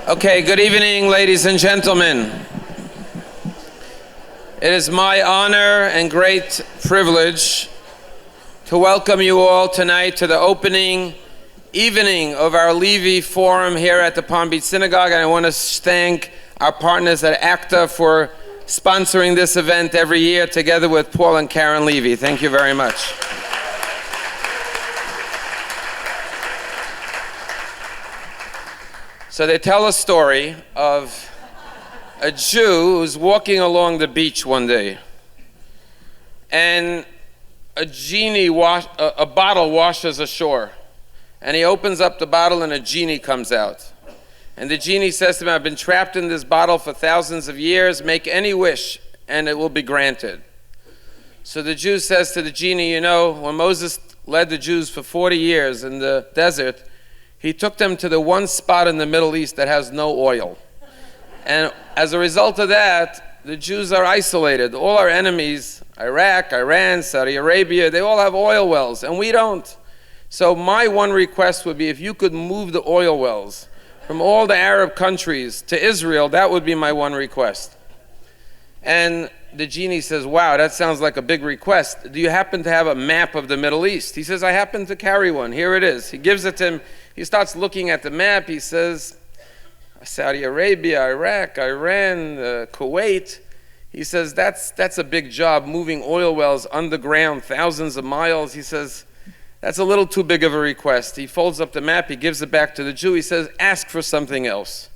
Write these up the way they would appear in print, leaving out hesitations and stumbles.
Okay, good evening, ladies and gentlemen. It is my honor and great privilege to welcome you all tonight to the opening evening of our Levy Forum here at the Palm Beach Synagogue. And I want to thank our partners at ACTA for sponsoring this event every year together with Paul and Karen Levy. Thank you very much. So they tell a story of a Jew who's walking along the beach one day, and a bottle washes ashore, and he opens up the bottle and a genie comes out. And the genie says to him, "I've been trapped in this bottle for thousands of years. Make any wish and it will be granted." So the Jew says to the genie, "You know, when Moses led the Jews for 40 years in the desert, he took them to the one spot in the Middle East that has no oil. And as a result of that, the Jews are isolated. All our enemies, Iraq, Iran, Saudi Arabia, they all have oil wells, and we don't. So my one request would be if you could move the oil wells from all the Arab countries to Israel, that would be my one request." And the genie says, "Wow, that sounds like a big request. Do you happen to have a map of the Middle East?" He says, "I happen to carry one. Here it is." He gives it to him. He starts looking at the map. He says, Saudi Arabia, Iraq, Iran, Kuwait. He says, that's a big job, moving oil wells underground thousands of miles. He says, that's a little too big of a request. He folds up the map. He gives it back to the Jew. He says, "Ask for something else."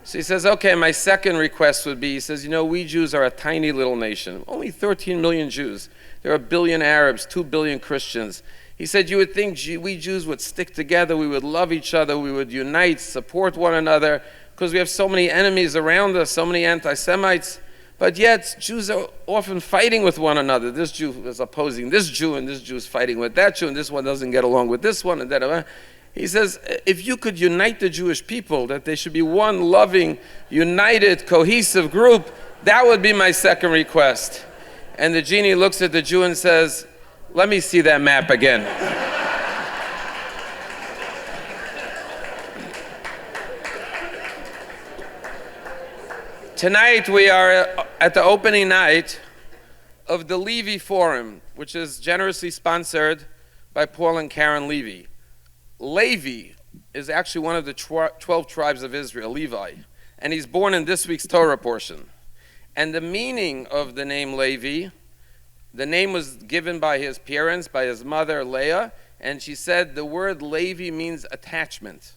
So he says, "Okay, my second request would be," he says, "you know, we Jews are a tiny little nation, only 13 million Jews. There are 1 billion Arabs, 2 billion Christians." He said, "You would think we Jews would stick together, we would love each other, we would unite, support one another, because we have so many enemies around us, so many anti-Semites. But yet, Jews are often fighting with one another. This Jew is opposing this Jew, and this Jew is fighting with that Jew, and this one doesn't get along with this one, and that." He says, if you could unite the Jewish people, that they should be one loving, united, cohesive group, that would be my second request. And the genie looks at the Jew and says, "Let me see that map again." Tonight we are at the opening night of the Levy Forum, which is generously sponsored by Paul and Karen Levy. Levy is actually one of the 12 tribes of Israel, Levi, and he's born in this week's Torah portion. And the meaning of the name Levy, the name was given by his parents, by his mother Leah, and she said the word Levy means attachment.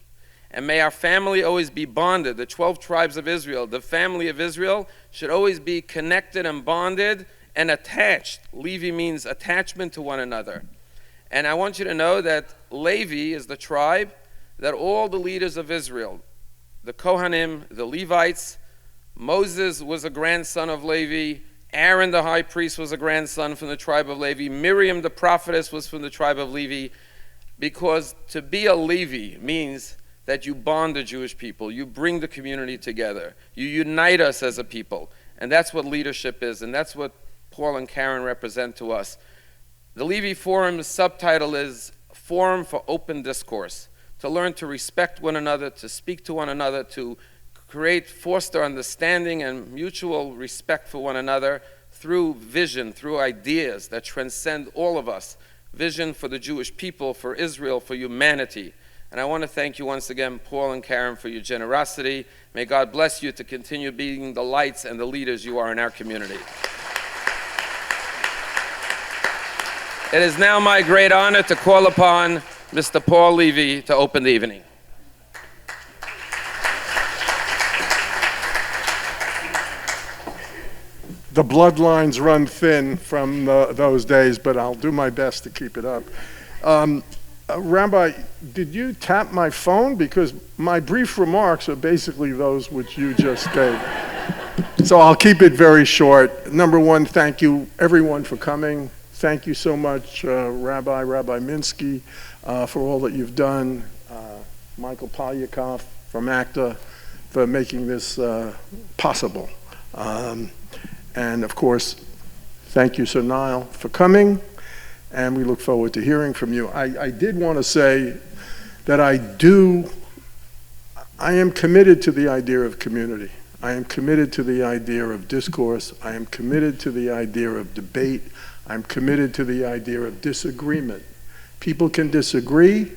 And may our family always be bonded. The 12 tribes of Israel, the family of Israel, should always be connected and bonded and attached. Levy means attachment to one another. And I want you to know that Levy is the tribe that all the leaders of Israel, the Kohanim, the Levites, Moses was a grandson of Levi, Aaron the high priest was a grandson from the tribe of Levi, Miriam the prophetess was from the tribe of Levi, because to be a Levi means that you bond the Jewish people, you bring the community together, you unite us as a people, and that's what leadership is, and that's what Paul and Karen represent to us. The Levy Forum's subtitle is Forum for Open Discourse, to learn to respect one another, to speak to one another, to foster understanding and mutual respect for one another through vision, through ideas that transcend all of us. Vision for the Jewish people, for Israel, for humanity. And I want to thank you once again, Paul and Karen, for your generosity. May God bless you to continue being the lights and the leaders you are in our community. It is now my great honor to call upon Mr. Paul Levy to open the evening. The bloodlines run thin from those days, but I'll do my best to keep it up. Rabbi, did you tap my phone? Because my brief remarks are basically those which you just gave. So I'll keep it very short. Number one, thank you everyone for coming. Thank you so much, Rabbi Minsky, for all that you've done. Michael Polyakov from ACTA for making this possible. And of course, thank you, Sir Niall, for coming, and we look forward to hearing from you. I did want to say that I am committed to the idea of community. I am committed to the idea of discourse. I am committed to the idea of debate. I'm committed to the idea of disagreement. People can disagree.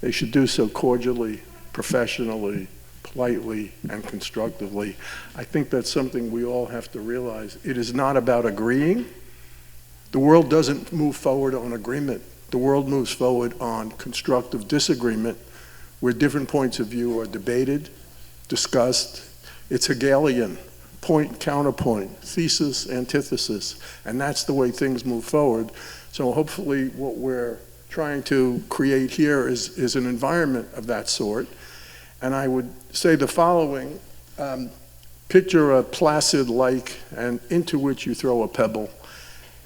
They should do so cordially, professionally, politely, and constructively. I think that's something we all have to realize. It is not about agreeing. The world doesn't move forward on agreement. The world moves forward on constructive disagreement, where different points of view are debated, discussed. It's Hegelian, point, counterpoint, thesis, antithesis, and that's the way things move forward. So hopefully what we're trying to create here is an environment of that sort. And I would say the following: picture a placid lake and into which you throw a pebble,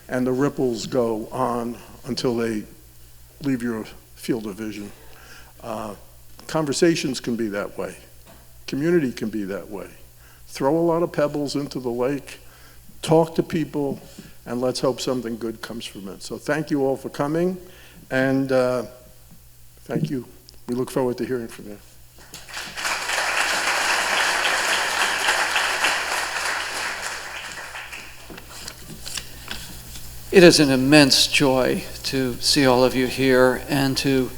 and the ripples go on until they leave your field of vision. Conversations can be that way. Community can be that way. Throw a lot of pebbles into the lake, talk to people, and let's hope something good comes from it. So thank you all for coming, and thank you. We look forward to hearing from you. It is an immense joy to see all of you here and to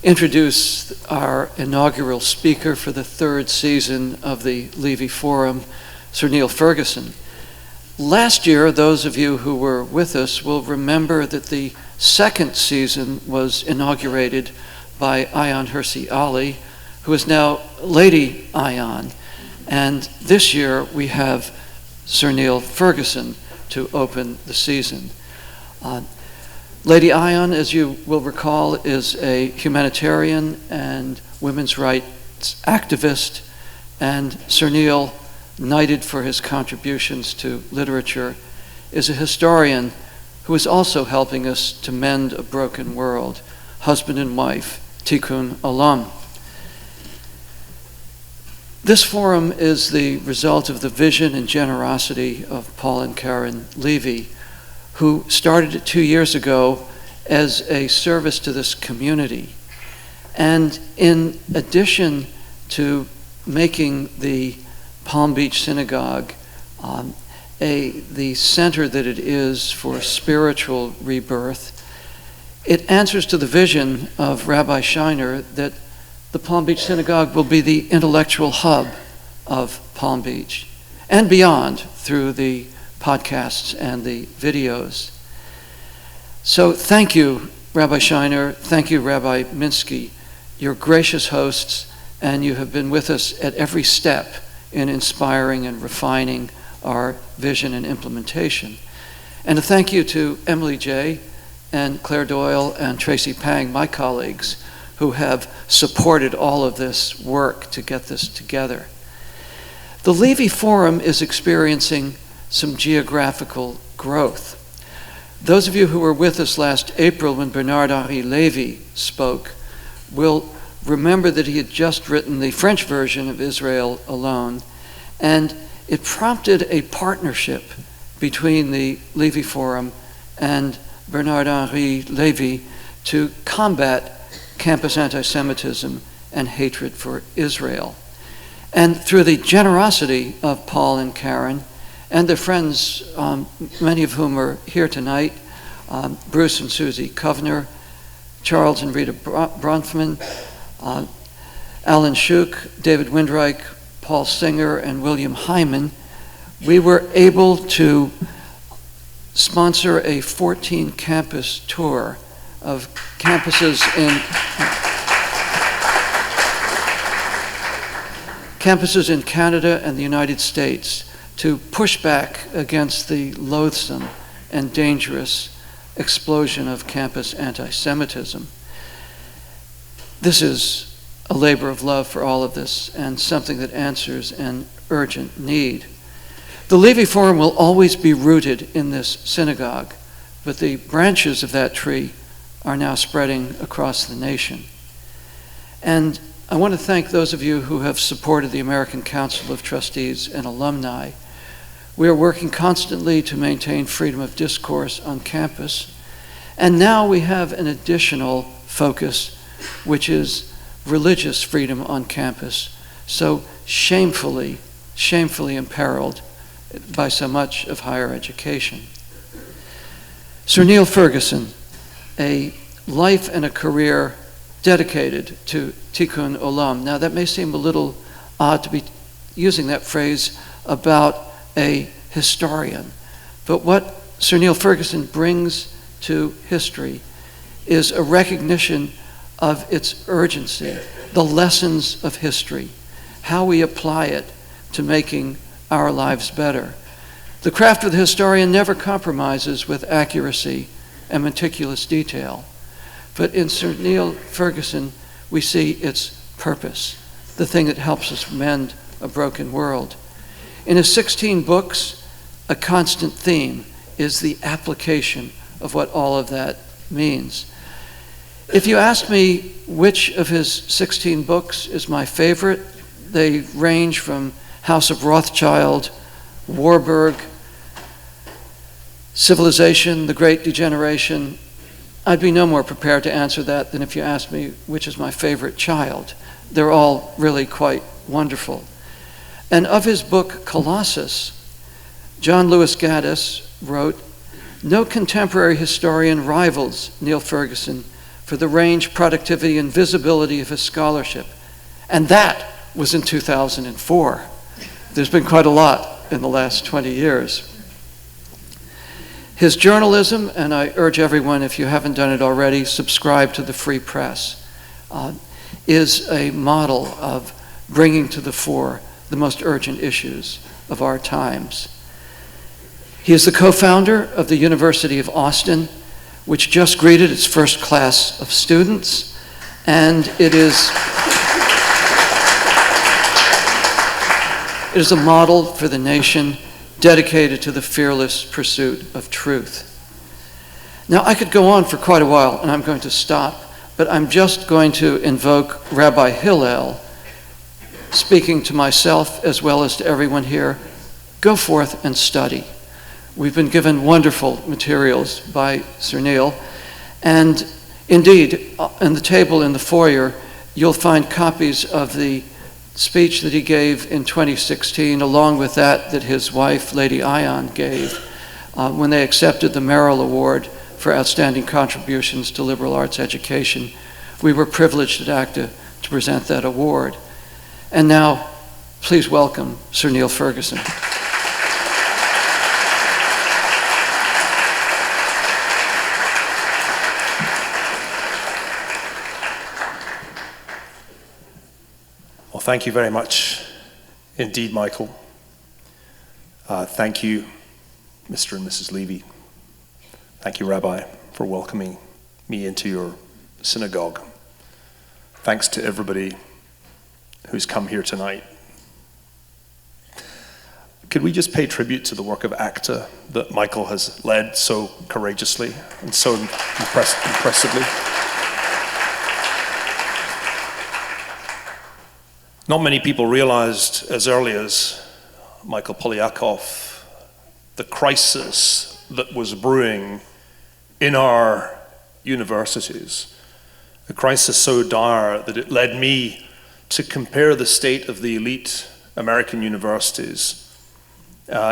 introduce our inaugural speaker for the third season of the Levy Forum, Sir Nial Ferguson. Last year, those of you who were with us will remember that the second season was inaugurated by Ayaan Hirsi Ali, who is now Lady Ayaan. And this year we have Sir Nial Ferguson to open the season. Lady Ayaan, as you will recall, is a humanitarian and women's rights activist, and Sir Nial, knighted for his contributions to literature, is a historian who is also helping us to mend a broken world, husband and wife, Tikkun Olam. This forum is the result of the vision and generosity of Paul and Karen Levy, who started it 2 years ago as a service to this community. And in addition to making the Palm Beach Synagogue the center that it is for spiritual rebirth, it answers to the vision of Rabbi Shiner that the Palm Beach Synagogue will be the intellectual hub of Palm Beach and beyond through the podcasts and the videos. So thank you, Rabbi Shiner. Thank you, Rabbi Minsky. You're gracious hosts, and you have been with us at every step in inspiring and refining our vision and implementation. And a thank you to Emily J. and Claire Doyle and Tracy Pang, my colleagues, who have supported all of this work to get this together. The Levy Forum is experiencing some geographical growth. Those of you who were with us last April when Bernard-Henri Levy spoke will remember that he had just written the French version of Israel Alone, and it prompted a partnership between the Levy Forum and Bernard-Henri Levy to combat campus anti-Semitism and hatred for Israel. And through the generosity of Paul and Karen and their friends, many of whom are here tonight, Bruce and Susie Kovner, Charles and Rita Bronfman, Alan Schuch, David Windreich, Paul Singer, and William Hyman, we were able to sponsor a 14-campus tour of campuses in Canada and the United States to push back against the loathsome and dangerous explosion of campus anti-Semitism. This is a labor of love for all of this and something that answers an urgent need. The Levy Forum will always be rooted in this synagogue, but the branches of that tree are now spreading across the nation. And I want to thank those of you who have supported the American Council of Trustees and Alumni. We are working constantly to maintain freedom of discourse on campus. And now we have an additional focus, which is religious freedom on campus, so shamefully imperiled by so much of higher education. Sir Niall Ferguson, a life and a career dedicated to Tikkun Olam. Now that may seem a little odd to be using that phrase about a historian, but what Sir Niall Ferguson brings to history is a recognition of its urgency, the lessons of history, how we apply it to making our lives better. The craft of the historian never compromises with accuracy and meticulous detail, but in Sir Niall Ferguson we see its purpose, the thing that helps us mend a broken world. In his 16 books, a constant theme is the application of what all of that means. If you ask me which of his 16 books is my favorite, they range from House of Rothschild, Warburg, Civilization, The Great Degeneration. I'd be no more prepared to answer that than if you asked me which is my favorite child. They're all really quite wonderful. And of his book, Colossus, John Lewis Gaddis wrote, "No contemporary historian rivals Niall Ferguson for the range, productivity, and visibility of his scholarship." And that was in 2004. There's been quite a lot in the last 20 years. His journalism, and I urge everyone, if you haven't done it already, subscribe to the Free Press, is a model of bringing to the fore the most urgent issues of our times. He is the co-founder of the University of Austin, which just greeted its first class of students, and it is a model for the nation dedicated to the fearless pursuit of truth. Now, I could go on for quite a while, and I'm going to stop, but I'm just going to invoke Rabbi Hillel, speaking to myself as well as to everyone here. Go forth and study. We've been given wonderful materials by Sir Niall, and indeed, on the table in the foyer, you'll find copies of the speech that he gave in 2016, along with that his wife, Lady Ion, gave when they accepted the Merrill Award for outstanding contributions to liberal arts education. We were privileged at ACTA to present that award. And now, please welcome Sir Niall Ferguson. Well, thank you very much indeed, Michael. Thank you, Mr. and Mrs. Levy. Thank you, Rabbi, for welcoming me into your synagogue. Thanks to everybody who's come here tonight. Could we just pay tribute to the work of ACTA that Michael has led so courageously and so impressively? Not many people realized as early as Michael Polyakov the crisis that was brewing in our universities, a crisis so dire that it led me to compare the state of the elite American universities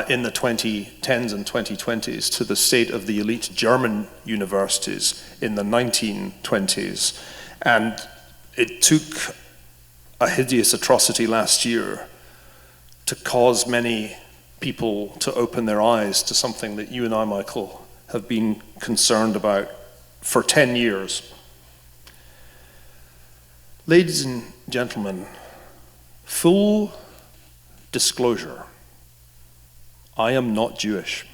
in the 2010s and 2020s to the state of the elite German universities in the 1920s. And it took a hideous atrocity last year to cause many people to open their eyes to something that you and I, Michael, have been concerned about for 10 years. Ladies and gentlemen, full disclosure, I am not Jewish.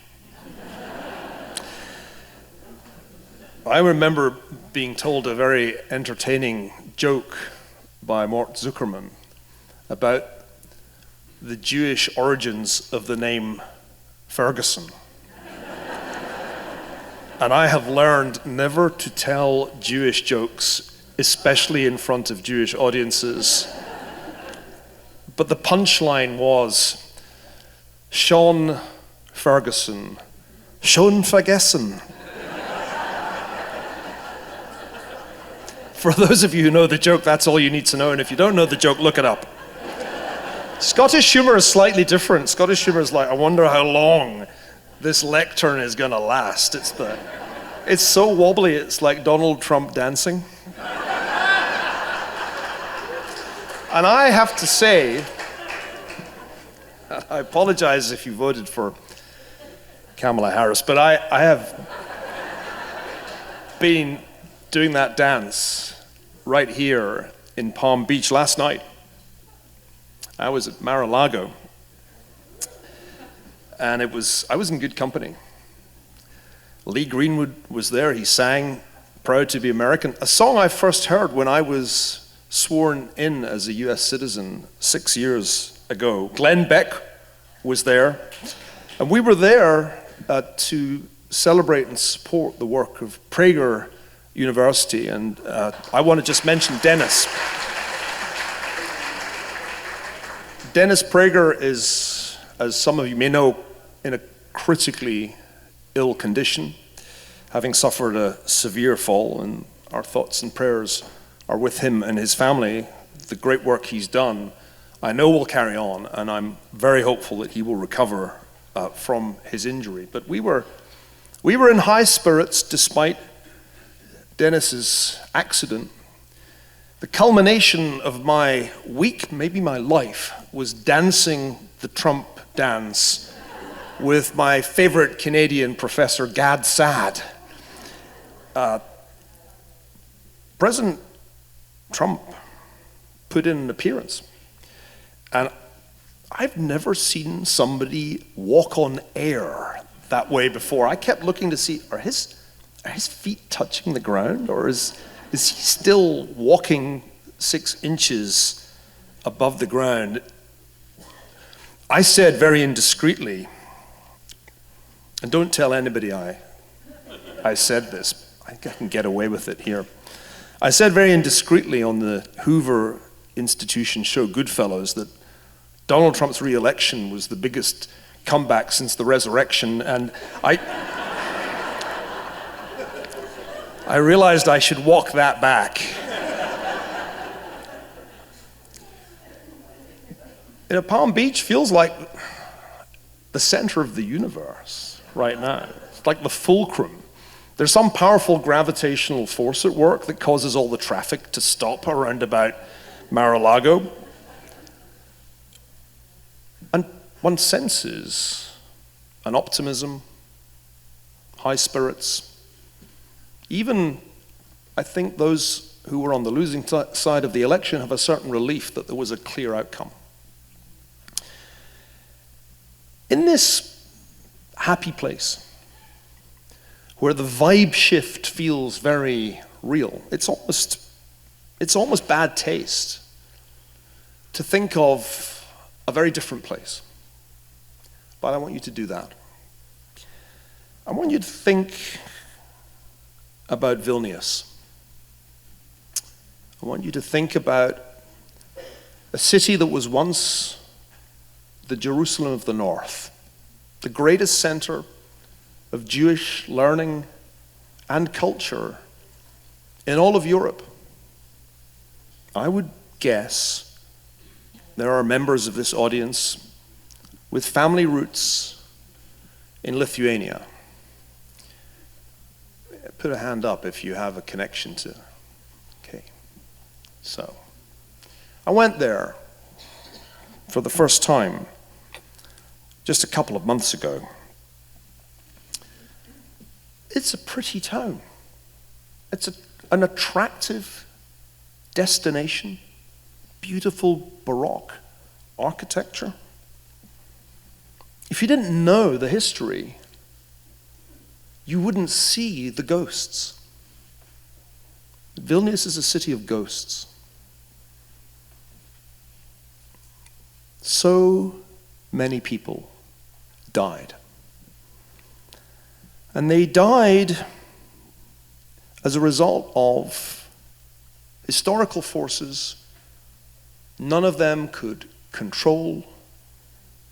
I remember being told a very entertaining joke by Mort Zuckerman about the Jewish origins of the name Ferguson. And I have learned never to tell Jewish jokes, especially in front of Jewish audiences. But the punchline was, Sean Ferguson, schon vergessen. For those of you who know the joke, that's all you need to know, and if you don't know the joke, look it up. Scottish humor is slightly different. Scottish humor is like, I wonder how long this lectern is going to last. It's so wobbly, it's like Donald Trump dancing. And I have to say, I apologize if you voted for Kamala Harris, but I have been doing that dance right here in Palm Beach last night. I was at Mar-a-Lago, and I was in good company. Lee Greenwood was there. He sang Proud to be American, a song I first heard when I was sworn in as a US citizen 6 years ago. Glenn Beck was there, and we were there to celebrate and support the work of Prager University, and I want to just mention Dennis. Dennis Prager is, as some of you may know, in a critically ill condition, having suffered a severe fall, and our thoughts and prayers are with him and his family. The great work he's done, I know, will carry on, and I'm very hopeful that he will recover from his injury. But we were in high spirits despite Dennis's accident. The culmination of my week, maybe my life, was dancing the Trump dance with my favorite Canadian professor, Gad Saad. President Trump put in an appearance, and I've never seen somebody walk on air that way before. I kept looking to see, are his feet touching the ground, or is he still walking 6 inches above the ground? I said very indiscreetly, and don't tell anybody I said this, I think I can get away with it here. I said very indiscreetly on the Hoover Institution show Goodfellas that Donald Trump's re-election was the biggest comeback since the resurrection, and I realized I should walk that back. Palm Beach feels like the center of the universe right now. It's like the fulcrum. There's some powerful gravitational force at work that causes all the traffic to stop around about Mar-a-Lago. And one senses an optimism, high spirits. Even, I think, those who were on the losing side of the election have a certain relief that there was a clear outcome. In this happy place, where the vibe shift feels very real, it's almost bad taste to think of a very different place. But I want you to do that. I want you to think about Vilnius. I want you to think about a city that was once the Jerusalem of the North, the greatest center of Jewish learning and culture in all of Europe. I would guess there are members of this audience with family roots in Lithuania. Put a hand up if you have a connection to. Okay. So, I went there for the first time just a couple of months ago. It's a pretty town. It's an attractive destination, beautiful Baroque architecture. If you didn't know the history, you wouldn't see the ghosts. Vilnius is a city of ghosts. So many people died. And they died as a result of historical forces none of them could control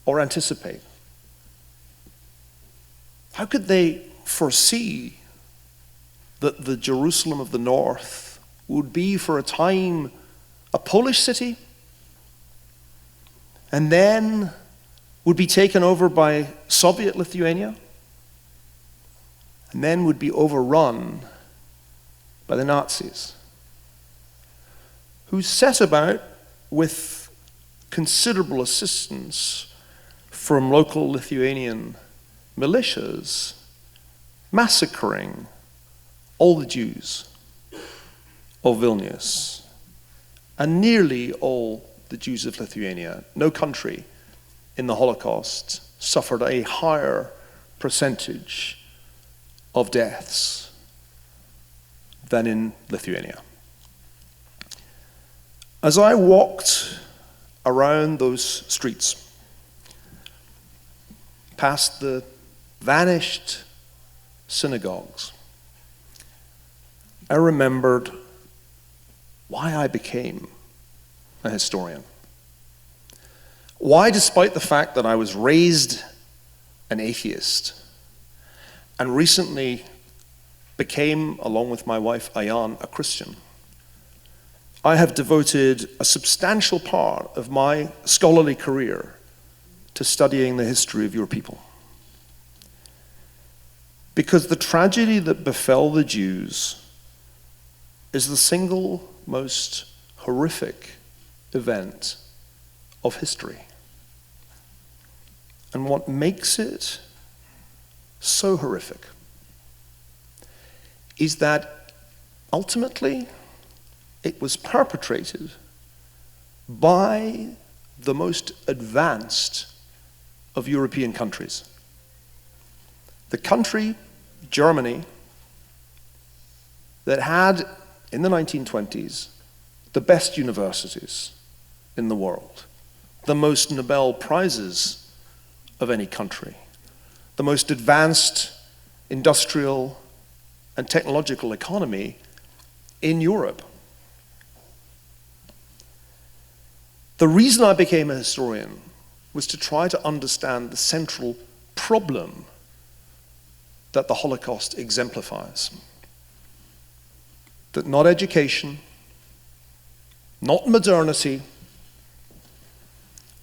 or anticipate. How could they foresee that the Jerusalem of the North would be for a time a Polish city and then would be taken over by Soviet Lithuania, and then would be overrun by the Nazis, who set about, with considerable assistance from local Lithuanian militias, massacring all the Jews of Vilnius and nearly all the Jews of Lithuania. No country in the Holocaust suffered a higher percentage of deaths than in Lithuania. As I walked around those streets, past the vanished synagogues, I remembered why I became a historian. Why, despite the fact that I was raised an atheist and recently became, along with my wife Ayan, a Christian, I have devoted a substantial part of my scholarly career to studying the history of your people. Because the tragedy that befell the Jews is the single most horrific event of history. And what makes it so horrific is that ultimately it was perpetrated by the most advanced of European countries. The country, Germany, that had, in the 1920s, the best universities in the world, the most Nobel Prizes of any country, the most advanced industrial and technological economy in Europe. The reason I became a historian was to try to understand the central problem that the Holocaust exemplifies. That not education, not modernity,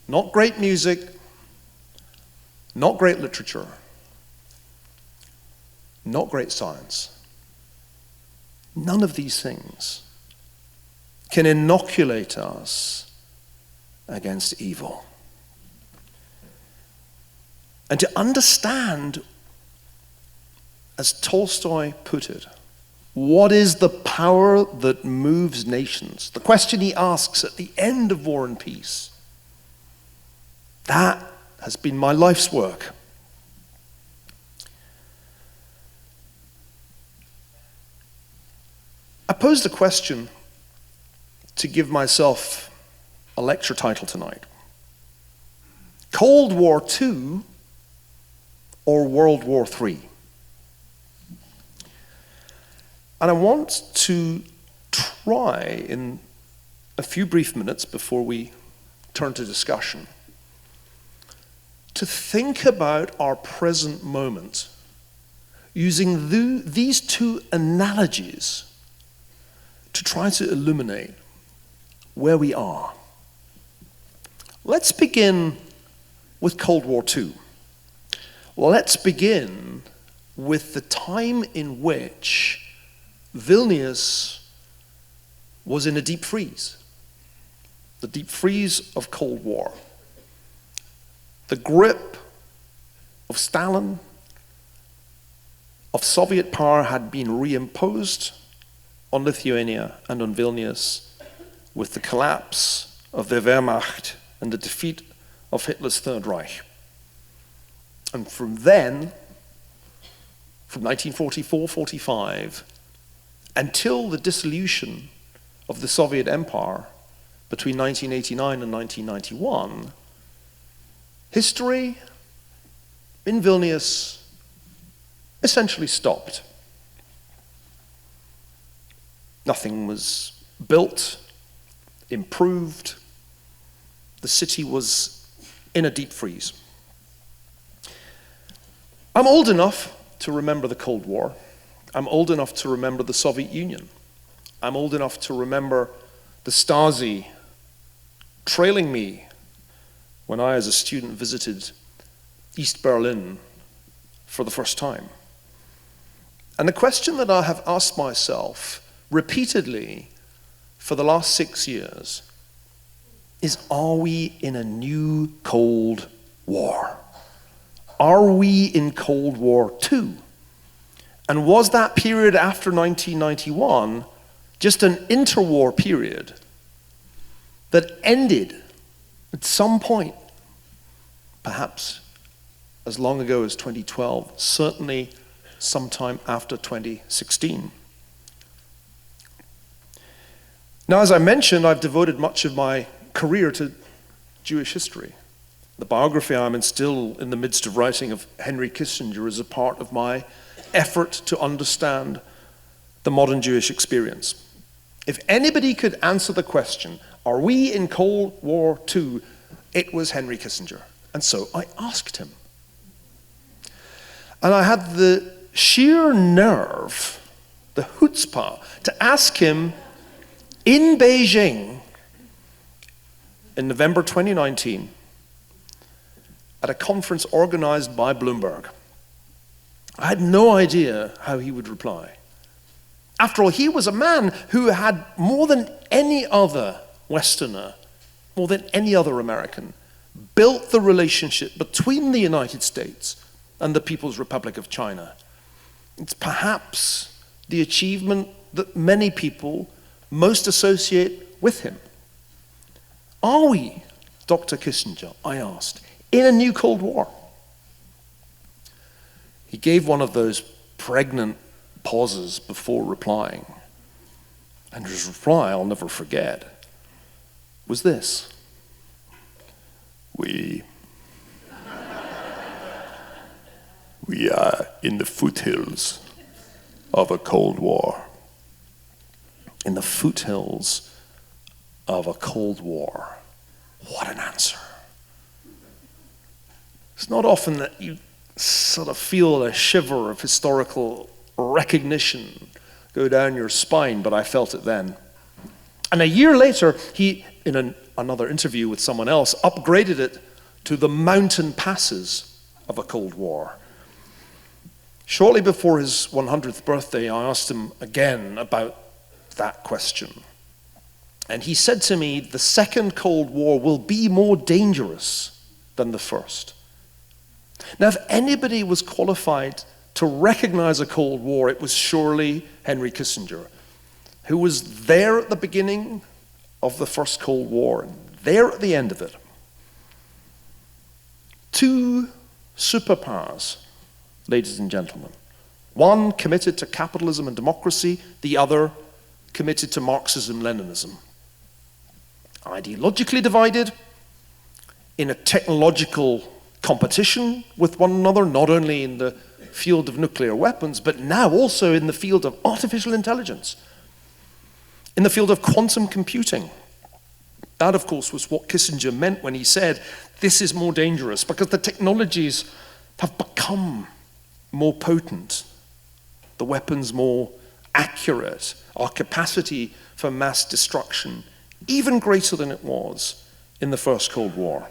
not great music, not great literature, not great science, none of these things can inoculate us against evil. And to understand, as Tolstoy put it, what is the power that moves nations? The question he asks at the end of War and Peace. That has been my life's work. I posed a question to give myself a lecture title tonight. Cold War II or World War III? And I want to try, in a few brief minutes before we turn to discussion, to think about our present moment using these two analogies to try to illuminate where we are. Let's begin with Cold War II. Let's begin with the time in which Vilnius was in a deep freeze, the deep freeze of Cold War. The grip of Stalin, of Soviet power, had been reimposed on Lithuania and on Vilnius with the collapse of the Wehrmacht and the defeat of Hitler's Third Reich. And from then, from 1944-45, until the dissolution of the Soviet Empire between 1989 and 1991, history in Vilnius essentially stopped. Nothing was built, improved. The city was in a deep freeze. I'm old enough to remember the Cold War. I'm old enough to remember the Soviet Union. I'm old enough to remember the Stasi trailing me when I, as a student, visited East Berlin for the first time. And the question that I have asked myself repeatedly for the last 6 years is, are we in a new Cold War? Are we in Cold War II? And was that period after 1991 just an interwar period that ended at some point, perhaps as long ago as 2012, certainly sometime after 2016? Now, as I mentioned, I've devoted much of my career to Jewish history. The biography I'm still in the midst of writing of Henry Kissinger is a part of my effort to understand the modern Jewish experience. If anybody could answer the question, are we in Cold War II, it was Henry Kissinger. And so I asked him. And I had the sheer nerve, the chutzpah, to ask him in Beijing in November 2019 at a conference organized by Bloomberg. I had no idea how he would reply. After all, he was a man who had, more than any other Westerner, more than any other American, built the relationship between the United States and the People's Republic of China. It's perhaps the achievement that many people most associate with him. Are we, Dr. Kissinger, I asked, in a new Cold War? He gave one of those pregnant pauses before replying. And his reply, I'll never forget, was this: We are in the foothills of a Cold War. In the foothills of a Cold War. What an answer. It's not often that you sort of feel a shiver of historical recognition go down your spine, but I felt it then. And a year later, he, in another interview with someone else, upgraded it to the mountain passes of a Cold War. Shortly before his 100th birthday, I asked him again about that question. And he said to me, the second Cold War will be more dangerous than the first. Now, if anybody was qualified to recognize a Cold War, it was surely Henry Kissinger, who was there at the beginning of the first Cold War and there at the end of it. Two superpowers, ladies and gentlemen. One committed to capitalism and democracy, the other committed to Marxism-Leninism. Ideologically divided, in a technological competition with one another, not only in the field of nuclear weapons, but now also in the field of artificial intelligence, in the field of quantum computing. That, of course, was what Kissinger meant when he said, this is more dangerous, because the technologies have become more potent, the weapons more accurate, our capacity for mass destruction even greater than it was in the First Cold War.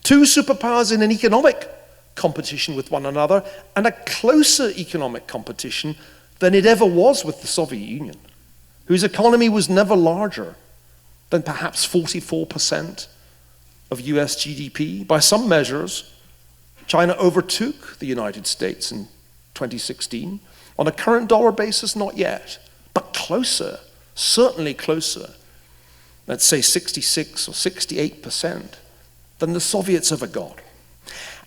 Two superpowers in an economic competition with one another, and a closer economic competition than it ever was with the Soviet Union, whose economy was never larger than perhaps 44% of US GDP. By some measures, China overtook the United States in 2016. On a current dollar basis, not yet, but closer, certainly closer, let's say 66 or 68%, than the Soviets ever got.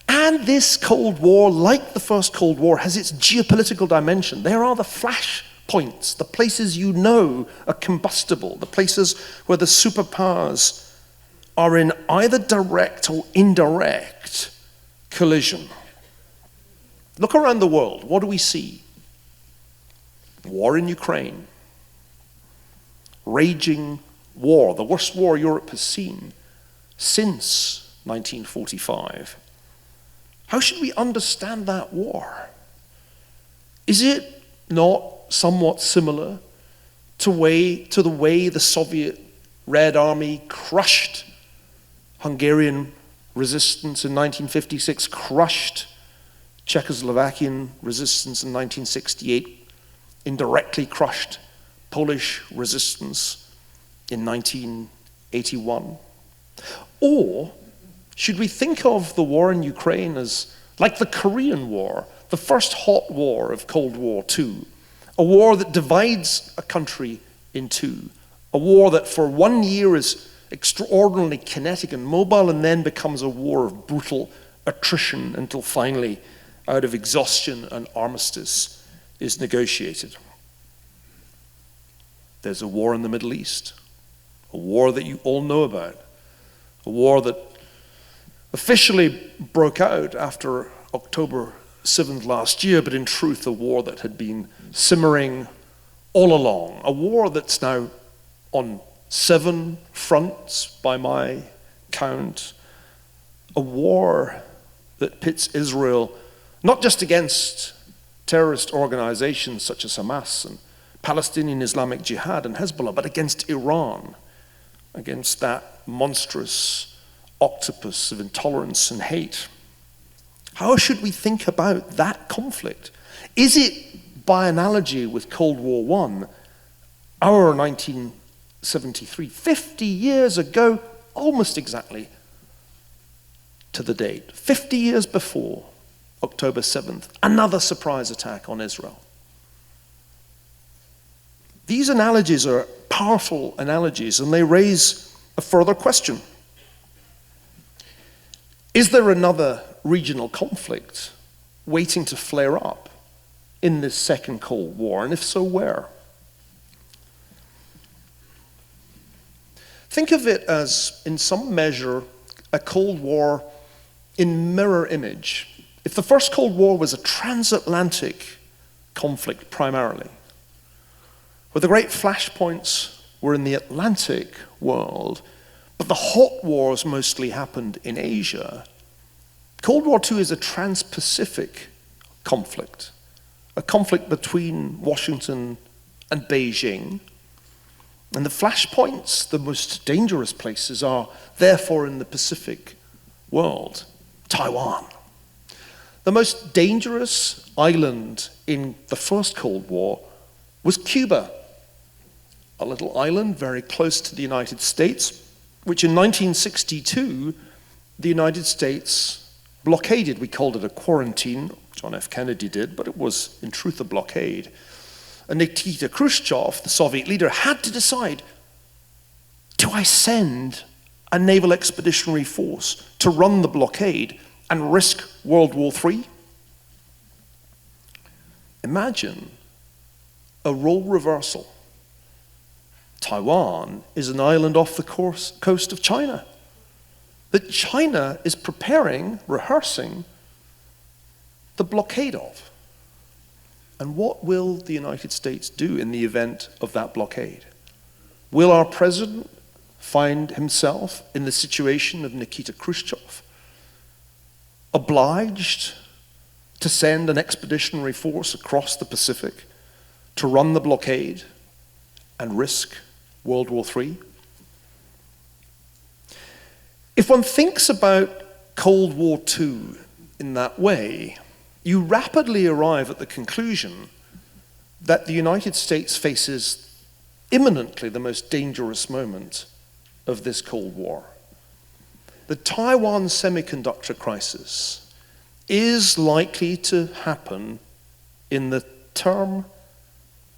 And this Cold War, like the First Cold War, has its geopolitical dimension. There are the flashpoints, the places you know are combustible, the places where the superpowers are in either direct or indirect collision. Look around the world. What do we see? War in Ukraine. Raging war, the worst war Europe has seen since 1945. How should we understand that war? Is it not somewhat similar to the way the Soviet Red Army crushed Hungarian resistance in 1956, crushed Czechoslovakian resistance in 1968, indirectly crushed Polish resistance in 1981? Or should we think of the war in Ukraine as like the Korean War, the first hot war of Cold War II, a war that divides a country in two, a war that for 1 year is extraordinarily kinetic and mobile and then becomes a war of brutal attrition until finally, out of exhaustion, an armistice is negotiated. There's a war in the Middle East, a war that you all know about, a war that officially broke out after October 7th last year, but in truth a war that had been simmering all along, a war that's now on 7 fronts by my count, a war that pits Israel not just against terrorist organizations such as Hamas and Palestinian Islamic Jihad and Hezbollah, but against Iran, against that monstrous octopus of intolerance and hate. How should we think about that conflict? Is it, by analogy with Cold War I, our 1973, 50 years ago, almost exactly to the date, 50 years before October 7th, another surprise attack on Israel? These analogies are powerful analogies, and they raise a further question. Is there another regional conflict waiting to flare up in this second Cold War, and if so, where? Think of it as, in some measure, a Cold War in mirror image. If the first Cold War was a transatlantic conflict primarily, where the great flashpoints were in the Atlantic world, but the hot wars mostly happened in Asia, Cold War II is a trans-Pacific conflict, a conflict between Washington and Beijing. And the flashpoints, the most dangerous places, are therefore in the Pacific world. Taiwan. The most dangerous island in the first Cold War was Cuba, a little island very close to the United States, which in 1962, the United States blockaded. We called it a quarantine, John F. Kennedy did, but it was in truth a blockade. And Nikita Khrushchev, the Soviet leader, had to decide, do I send a naval expeditionary force to run the blockade and risk World War III? Imagine a role reversal. Taiwan is an island off the coast of China that China is preparing, rehearsing the blockade of. And what will the United States do in the event of that blockade? Will our president find himself in the situation of Nikita Khrushchev, obliged to send an expeditionary force across the Pacific to run the blockade and risk World War III? If one thinks about Cold War II in that way, you rapidly arrive at the conclusion that the United States faces imminently the most dangerous moment of this Cold War. The Taiwan semiconductor crisis is likely to happen in the term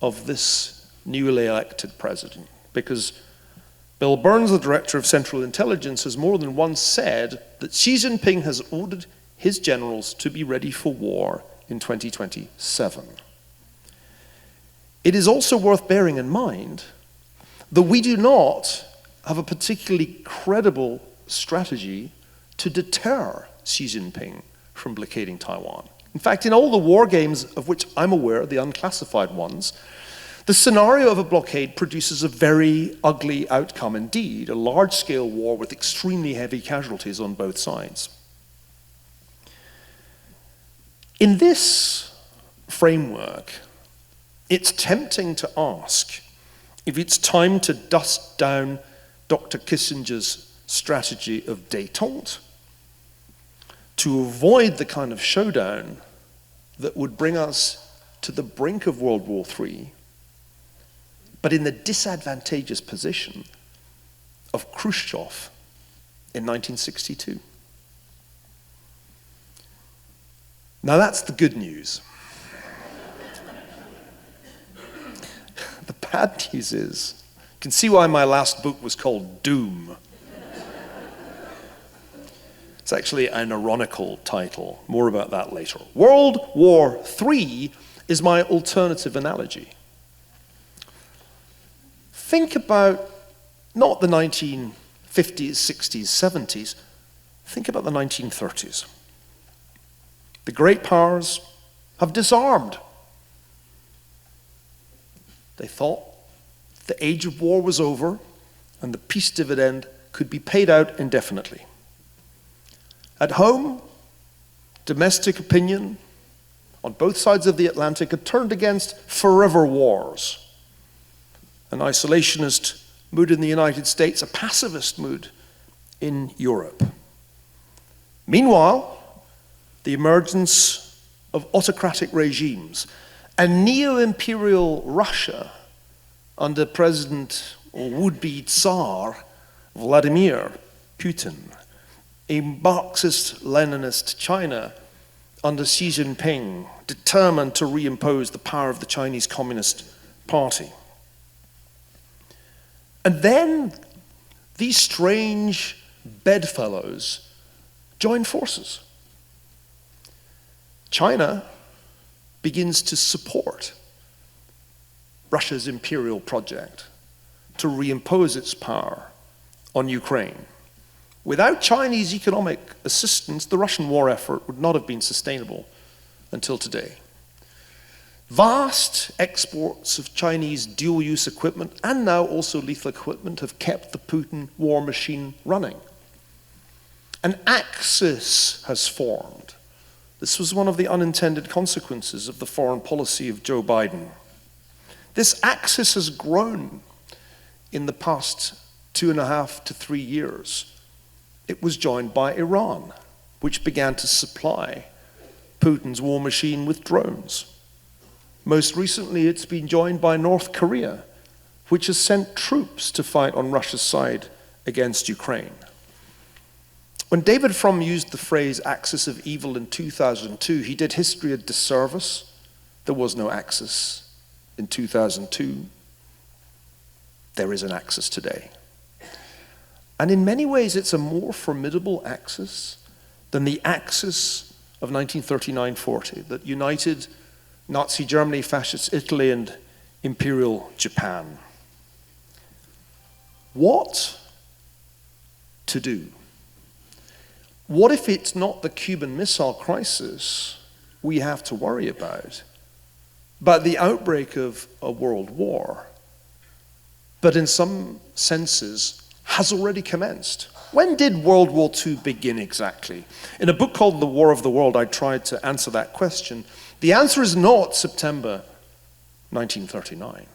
of this newly elected president, because Bill Burns, the director of Central Intelligence, has more than once said that Xi Jinping has ordered his generals to be ready for war in 2027. It is also worth bearing in mind that we do not have a particularly credible strategy to deter Xi Jinping from blockading Taiwan. In fact, in all the war games of which I'm aware, the unclassified ones, the scenario of a blockade produces a very ugly outcome indeed, a large-scale war with extremely heavy casualties on both sides. In this framework, it's tempting to ask if it's time to dust down Dr. Kissinger's strategy of détente to avoid the kind of showdown that would bring us to the brink of World War III, but in the disadvantageous position of Khrushchev in 1962. Now that's the good news. The bad news is, you can see why my last book was called Doom. It's actually an ironical title. More about that later. World War III is my alternative analogy. Think about not the 1950s, 60s, 70s. Think about the 1930s. The great powers have disarmed. They thought the age of war was over and the peace dividend could be paid out indefinitely. At home, domestic opinion on both sides of the Atlantic had turned against forever wars. An isolationist mood in the United States, a pacifist mood in Europe. Meanwhile, the emergence of autocratic regimes, a neo-imperial Russia under President or would-be Tsar Vladimir Putin, a Marxist-Leninist China under Xi Jinping, determined to reimpose the power of the Chinese Communist Party. And then these strange bedfellows join forces. China begins to support Russia's imperial project to reimpose its power on Ukraine. Without Chinese economic assistance, the Russian war effort would not have been sustainable until today. Vast exports of Chinese dual-use equipment and now also lethal equipment have kept the Putin war machine running. An axis has formed. This was one of the unintended consequences of the foreign policy of Joe Biden. This axis has grown in the past 2.5 to 3 years. It was joined by Iran, which began to supply Putin's war machine with drones. Most recently, it's been joined by North Korea, which has sent troops to fight on Russia's side against Ukraine. When David Frum used the phrase axis of evil in 2002, he did history a disservice. There was no axis in 2002. There is an axis today. And in many ways, it's a more formidable axis than the axis of 1939-40 that united Nazi Germany, Fascist Italy, and Imperial Japan. What to do? What if it's not the Cuban Missile Crisis we have to worry about, but the outbreak of a world war, but in some senses has already commenced? When did World War II begin exactly? In a book called The War of the World, I tried to answer that question. The answer is not September 1939.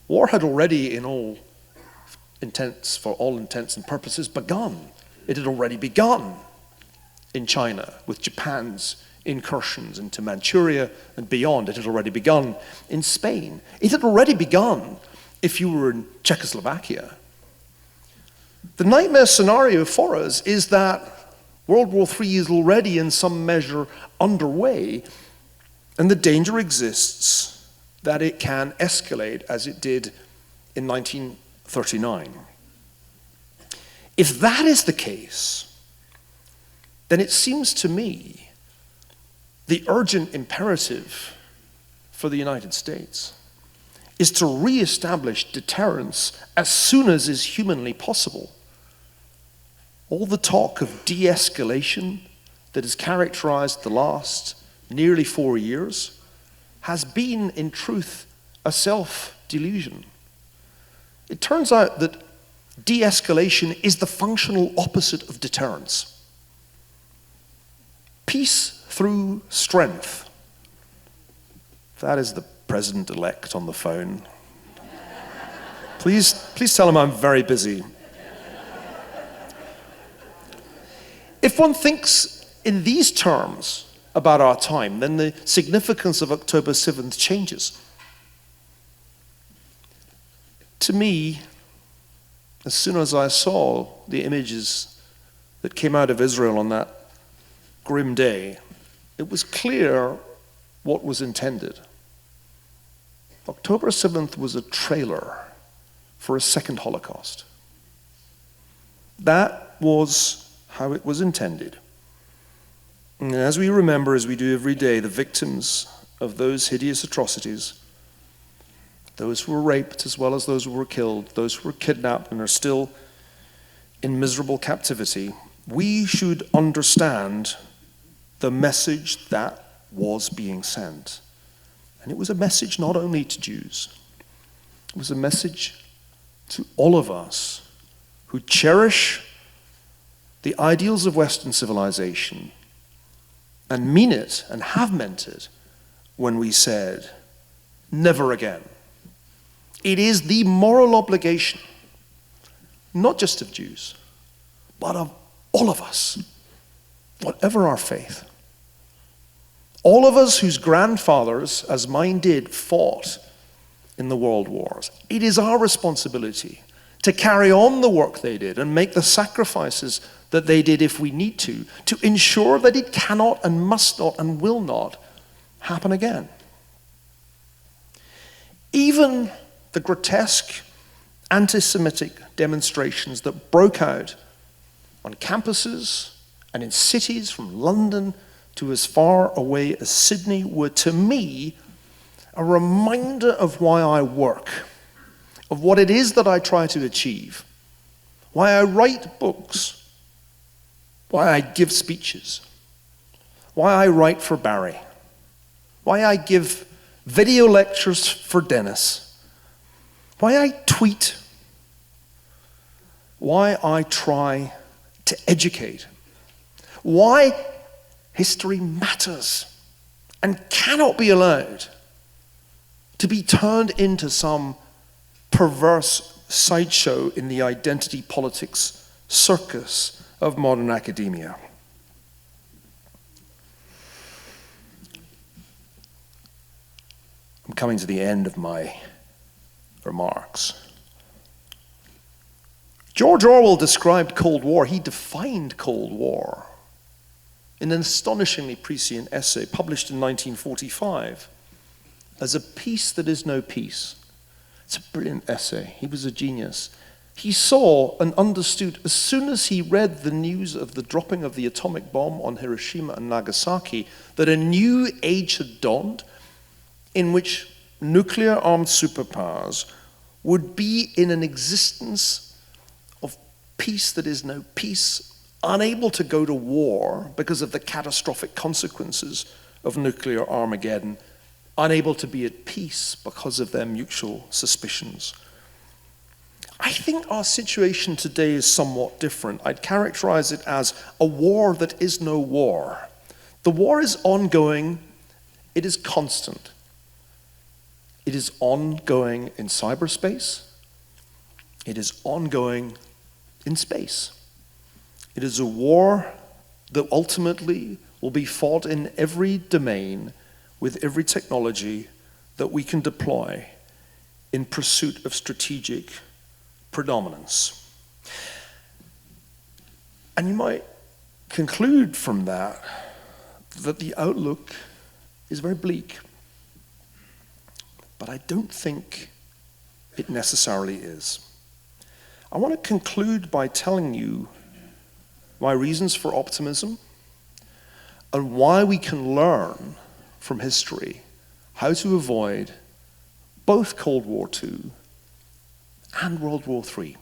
War had already, for all intents and purposes, begun. It had already begun in China with Japan's incursions into Manchuria and beyond. It had already begun in Spain. It had already begun if you were in Czechoslovakia. The nightmare scenario for us is that World War III is already in some measure underway, and the danger exists that it can escalate as it did in 1939. If that is the case, then it seems to me the urgent imperative for the United States is to reestablish deterrence as soon as is humanly possible. All the talk of de-escalation that has characterized the last nearly 4 years has been, in truth, a self-delusion. It turns out that de-escalation is the functional opposite of deterrence. Peace through strength. That is the president-elect on the phone. Please tell him I'm very busy. If one thinks in these terms about our time, then the significance of October 7th changes. To me, as soon as I saw the images that came out of Israel on that grim day, it was clear what was intended. October 7th was a trailer for a second Holocaust. That was how it was intended. And as we remember, as we do every day, the victims of those hideous atrocities, those who were raped as well as those who were killed, those who were kidnapped and are still in miserable captivity, we should understand the message that was being sent. And it was a message not only to Jews, it was a message to all of us who cherish the ideals of Western civilization and mean it and have meant it when we said, never again. It is the moral obligation, not just of Jews, but of all of us, whatever our faith. All of us whose grandfathers, as mine did, fought in the world wars. It is our responsibility to carry on the work they did and make the sacrifices that they did if we need to ensure that it cannot and must not and will not happen again. Even the grotesque anti-Semitic demonstrations that broke out on campuses and in cities from London to as far away as Sydney were, to me, a reminder of why I work, of what it is that I try to achieve, why I write books, why I give speeches, why I write for Barry, why I give video lectures for Dennis, why I tweet, why I try to educate, why history matters and cannot be allowed to be turned into some perverse sideshow in the identity politics circus of modern academia. I'm coming to the end of my remarks. George Orwell described Cold War, he defined Cold War in an astonishingly prescient essay published in 1945 as a peace that is no peace. It's a brilliant essay. He was a genius. He saw and understood as soon as he read the news of the dropping of the atomic bomb on Hiroshima and Nagasaki that a new age had dawned in which nuclear-armed superpowers would be in an existence of peace that is no peace, unable to go to war because of the catastrophic consequences of nuclear Armageddon, unable to be at peace because of their mutual suspicions. I think our situation today is somewhat different. I'd characterize it as a war that is no war. The war is ongoing, it is constant. It is ongoing in cyberspace, it is ongoing in space. It is a war that ultimately will be fought in every domain with every technology that we can deploy in pursuit of strategic predominance. And you might conclude from that that the outlook is very bleak. But I don't think it necessarily is. I want to conclude by telling you my reasons for optimism and why we can learn from history how to avoid both Cold War II and World War III.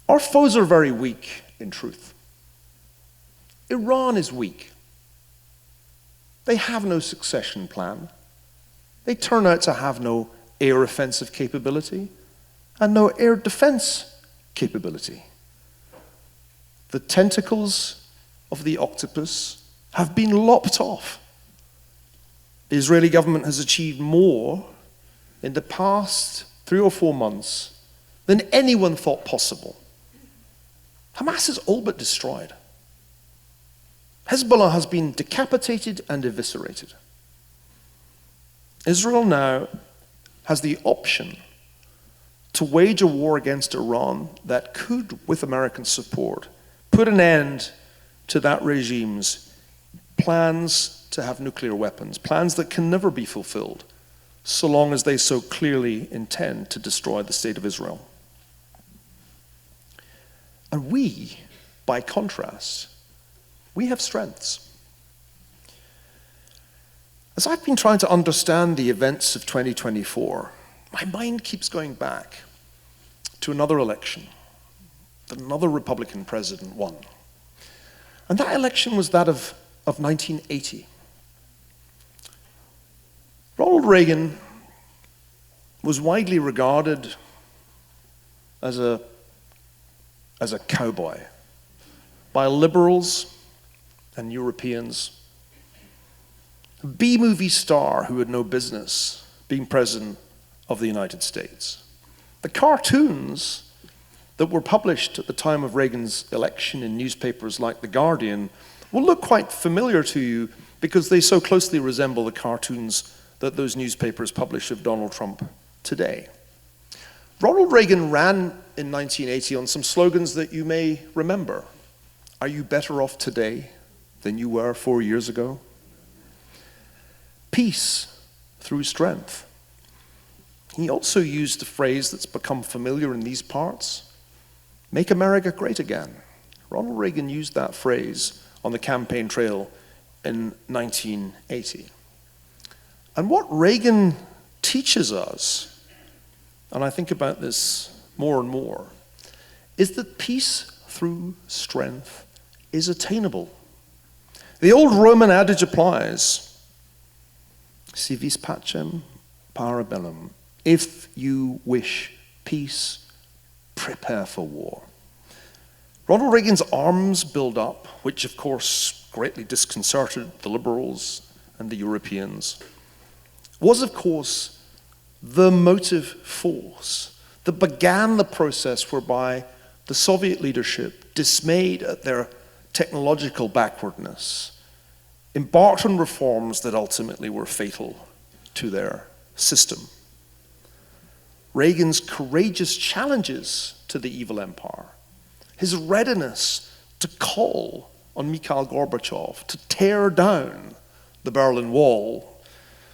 Our foes are very weak, in truth. Iran is weak. They have no succession plan. They turn out to have no air offensive capability and no air defense capability. The tentacles of the octopus have been lopped off. The Israeli government has achieved more in the past 3 or 4 months than anyone thought possible. Hamas is all but destroyed. Hezbollah has been decapitated and eviscerated. Israel now has the option to wage a war against Iran that could, with American support, put an end to that regime's plans to have nuclear weapons, plans that can never be fulfilled so long as they so clearly intend to destroy the state of Israel. And we, by contrast, we have strengths. As I've been trying to understand the events of 2024, my mind keeps going back to another election that another Republican president won. And that election was that of 1980. Ronald Reagan was widely regarded as a cowboy by liberals and Europeans, a B-movie star who had no business being president of the United States. The cartoons that were published at the time of Reagan's election in newspapers like The Guardian will look quite familiar to you because they so closely resemble the cartoons that those newspapers publish of Donald Trump today. Ronald Reagan ran in 1980 on some slogans that you may remember. Are you better off today than you were 4 years ago? Peace through strength. He also used a phrase that's become familiar in these parts, make America great again. Ronald Reagan used that phrase on the campaign trail in 1980. And what Reagan teaches us, and I think about this more and more, is that peace through strength is attainable. The old Roman adage applies, si vis pacem para bellum. If you wish peace, prepare for war. Ronald Reagan's arms build-up, which of course greatly disconcerted the liberals and the Europeans, was of course the motive force that began the process whereby the Soviet leadership, dismayed at their technological backwardness, embarked on reforms that ultimately were fatal to their system. Reagan's courageous challenges to the evil empire, his readiness to call on Mikhail Gorbachev to tear down the Berlin Wall.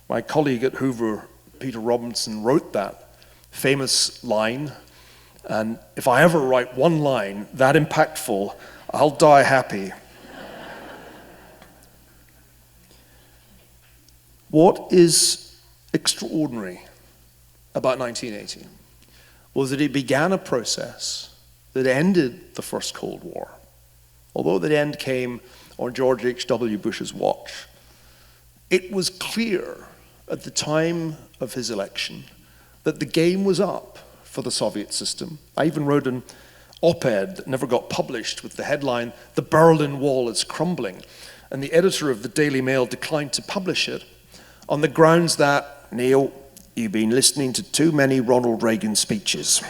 My colleague at Hoover, Peter Robinson, wrote that famous line, and if I ever write one line that impactful, I'll die happy. What is extraordinary about 1980 was that it began a process that ended the First Cold War. Although the end came on George H.W. Bush's watch, it was clear at the time of his election that the game was up for the Soviet system. I even wrote an op-ed that never got published with the headline, "The Berlin Wall is Crumbling," and the editor of the Daily Mail declined to publish it on the grounds that, Neil, you've been listening to too many Ronald Reagan speeches.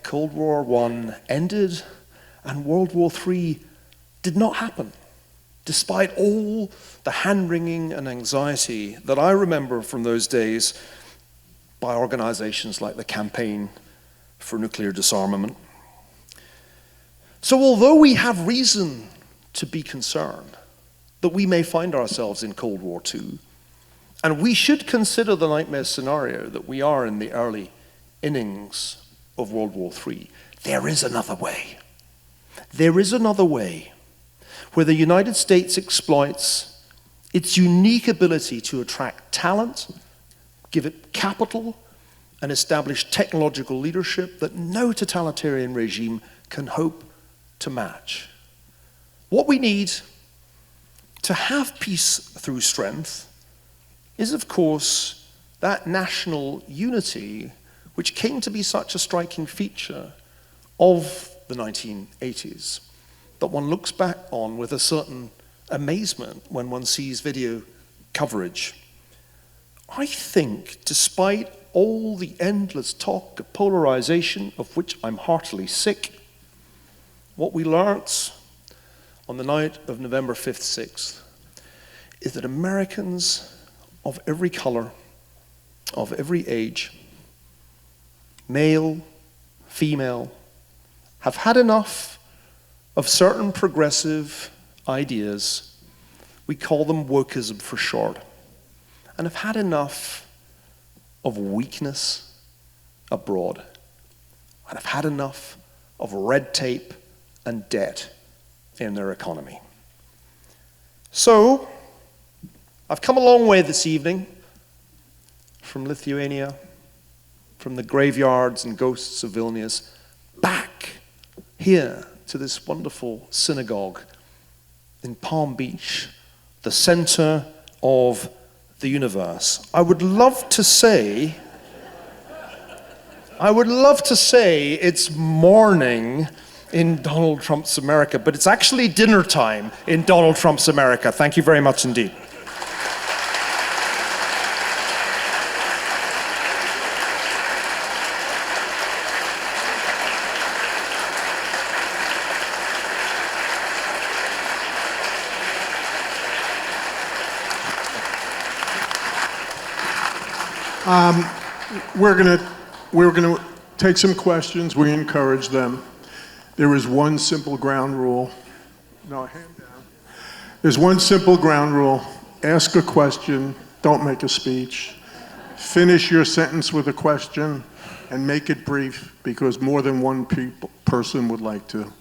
Cold War I ended and World War III did not happen, despite all the hand-wringing and anxiety that I remember from those days by organizations like the Campaign for Nuclear Disarmament. So although we have reason to be concerned that we may find ourselves in Cold War II, and we should consider the nightmare scenario that we are in the early innings of World War III, there is another way. There is another way where the United States exploits its unique ability to attract talent, give it capital, and establish technological leadership that no totalitarian regime can hope to match. What we need to have peace through strength is, of course, that national unity which came to be such a striking feature of the 1980s that one looks back on with a certain amazement when one sees video coverage. I think, despite all the endless talk of polarization, of which I'm heartily sick, what we learnt on the night of November 5th, 6th, is that Americans of every color, of every age, male, female, have had enough of certain progressive ideas, we call them wokeism for short, and have had enough of weakness abroad, and have had enough of red tape and debt in their economy. So, I've come a long way this evening from Lithuania, from the graveyards and ghosts of Vilnius, back here to this wonderful synagogue in Palm Beach, the center of the universe. I would love to say it's morning in Donald Trump's America, but it's actually dinner time in Donald Trump's America. Thank you very much indeed. We're gonna take some questions. We encourage them. There is one simple ground rule. No, hand down. There's one simple ground rule. Ask a question, don't make a speech. Finish your sentence with a question and make it brief because more than one person would like to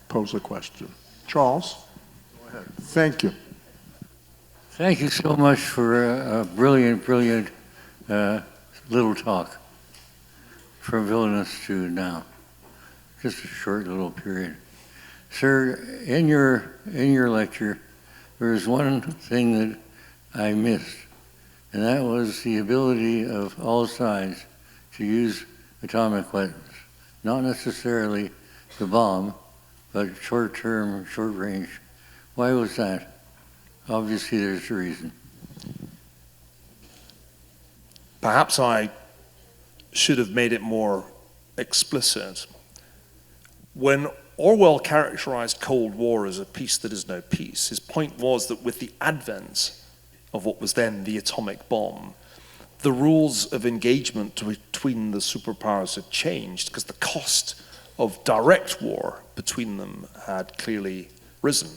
pose a question. Charles, go ahead. Thank you. Thank you so much for a brilliant little talk from Vilnius to now. Just a short little period. Sir, in your lecture, there was one thing that I missed, and that was the ability of all sides to use atomic weapons. Not necessarily the bomb, but short-term, short-range. Why was that? Obviously, there's a reason. Perhaps I should have made it more explicit. When Orwell characterized Cold War as a peace that is no peace, his point was that with the advent of what was then the atomic bomb, the rules of engagement between the superpowers had changed because the cost of direct war between them had clearly risen.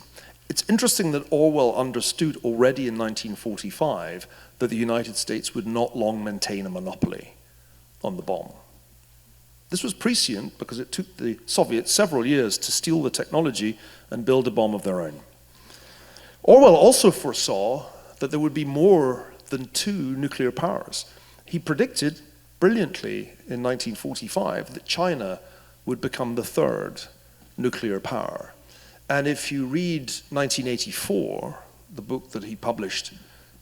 It's interesting that Orwell understood already in 1945 that the United States would not long maintain a monopoly on the bomb. This was prescient because it took the Soviets several years to steal the technology and build a bomb of their own. Orwell also foresaw that there would be more than two nuclear powers. He predicted brilliantly in 1945 that China would become the third nuclear power. And if you read 1984, the book that he published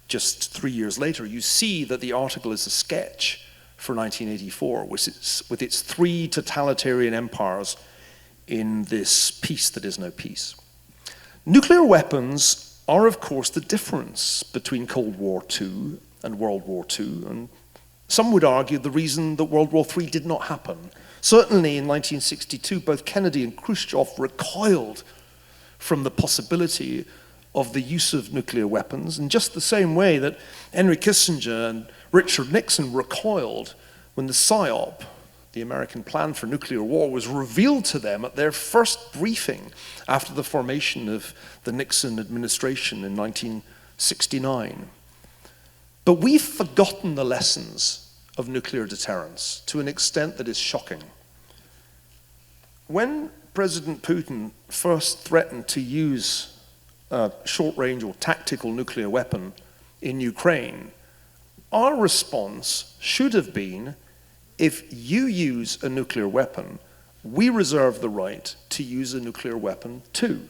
just 3 years later, you see that the article is a sketch for 1984, with its three totalitarian empires in this peace that is no peace. Nuclear weapons are, of course, the difference between Cold War II and World War II, and some would argue the reason that World War III did not happen. Certainly in 1962, both Kennedy and Khrushchev recoiled from the possibility of the use of nuclear weapons, in just the same way that Henry Kissinger and Richard Nixon recoiled when the PSYOP, the American plan for nuclear war, was revealed to them at their first briefing after the formation of the Nixon administration in 1969. But we've forgotten the lessons of nuclear deterrence to an extent that is shocking. When President Putin first threatened to use a short-range or tactical nuclear weapon in Ukraine, our response should have been, if you use a nuclear weapon, we reserve the right to use a nuclear weapon too.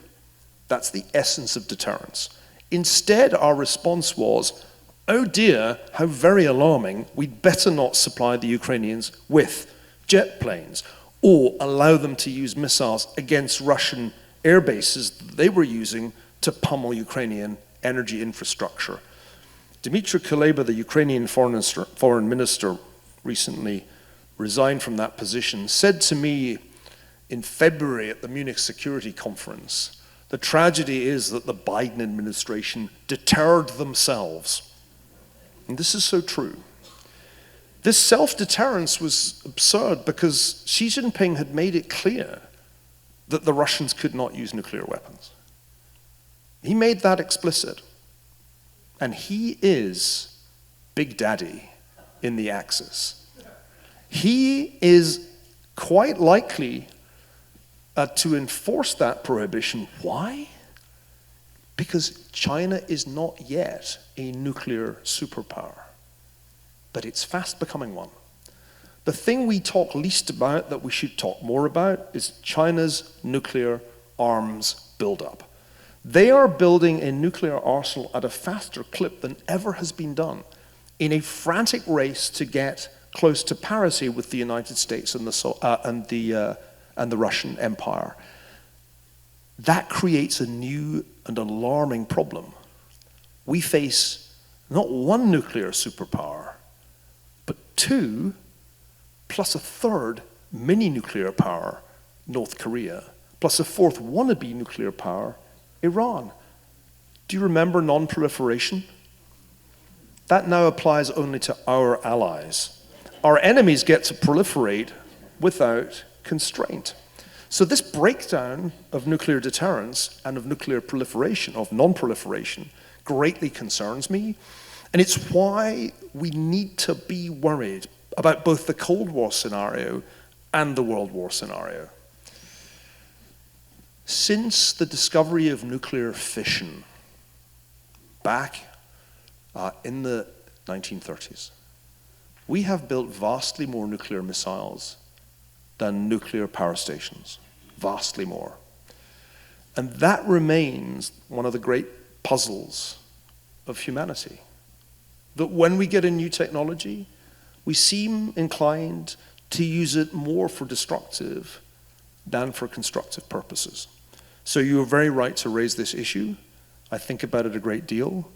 That's the essence of deterrence. Instead, our response was, oh dear, how very alarming, we'd better not supply the Ukrainians with jet planes or allow them to use missiles against Russian air bases that they were using to pummel Ukrainian energy infrastructure. Dmitry Kuleba, the Ukrainian foreign minister, recently resigned from that position, said to me in February at the Munich Security Conference The tragedy is that the Biden administration deterred themselves. And this is so true. This self-deterrence was absurd because Xi Jinping had made it clear that the Russians could not use nuclear weapons. He made that explicit. And he is Big Daddy in the Axis. He is quite likely to enforce that prohibition. Why? Because China is not yet a nuclear superpower, but it's fast becoming one. The thing we talk least about that we should talk more about is China's nuclear arms buildup. They are building a nuclear arsenal at a faster clip than ever has been done in a frantic race to get close to parity with the United States and the Russian Empire. That creates a new and alarming problem. We face not one nuclear superpower, but two, plus a third mini-nuclear power, North Korea, plus a fourth wannabe nuclear power, Iran. Do you remember non-proliferation? That now applies only to our allies. Our enemies get to proliferate without constraint. So this breakdown of nuclear deterrence and of nuclear proliferation, of non-proliferation, greatly concerns me. And it's why we need to be worried about both the Cold War scenario and the World War scenario. Since the discovery of nuclear fission back in the 1930s, we have built vastly more nuclear missiles than nuclear power stations, vastly more. And that remains one of the great puzzles of humanity. That when we get a new technology, we seem inclined to use it more for destructive than for constructive purposes. So you are very right to raise this issue. I think about it a great deal.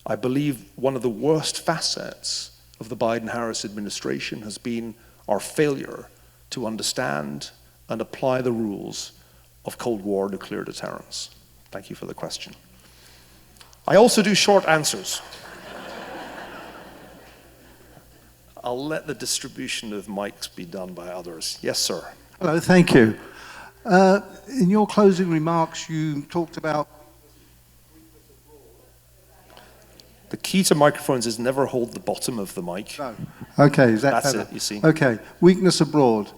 I believe one of the worst facets of the Biden-Harris administration has been our failure to understand and apply the rules of Cold War nuclear deterrence. Thank you for the question. I also do short answers. I'll let the distribution of mics be done by others. Yes, sir. Hello, thank you. In your closing remarks, you talked about... The key to microphones is never hold the bottom of the mic. No. Okay, is that That's better? it, you see. Okay, weakness abroad.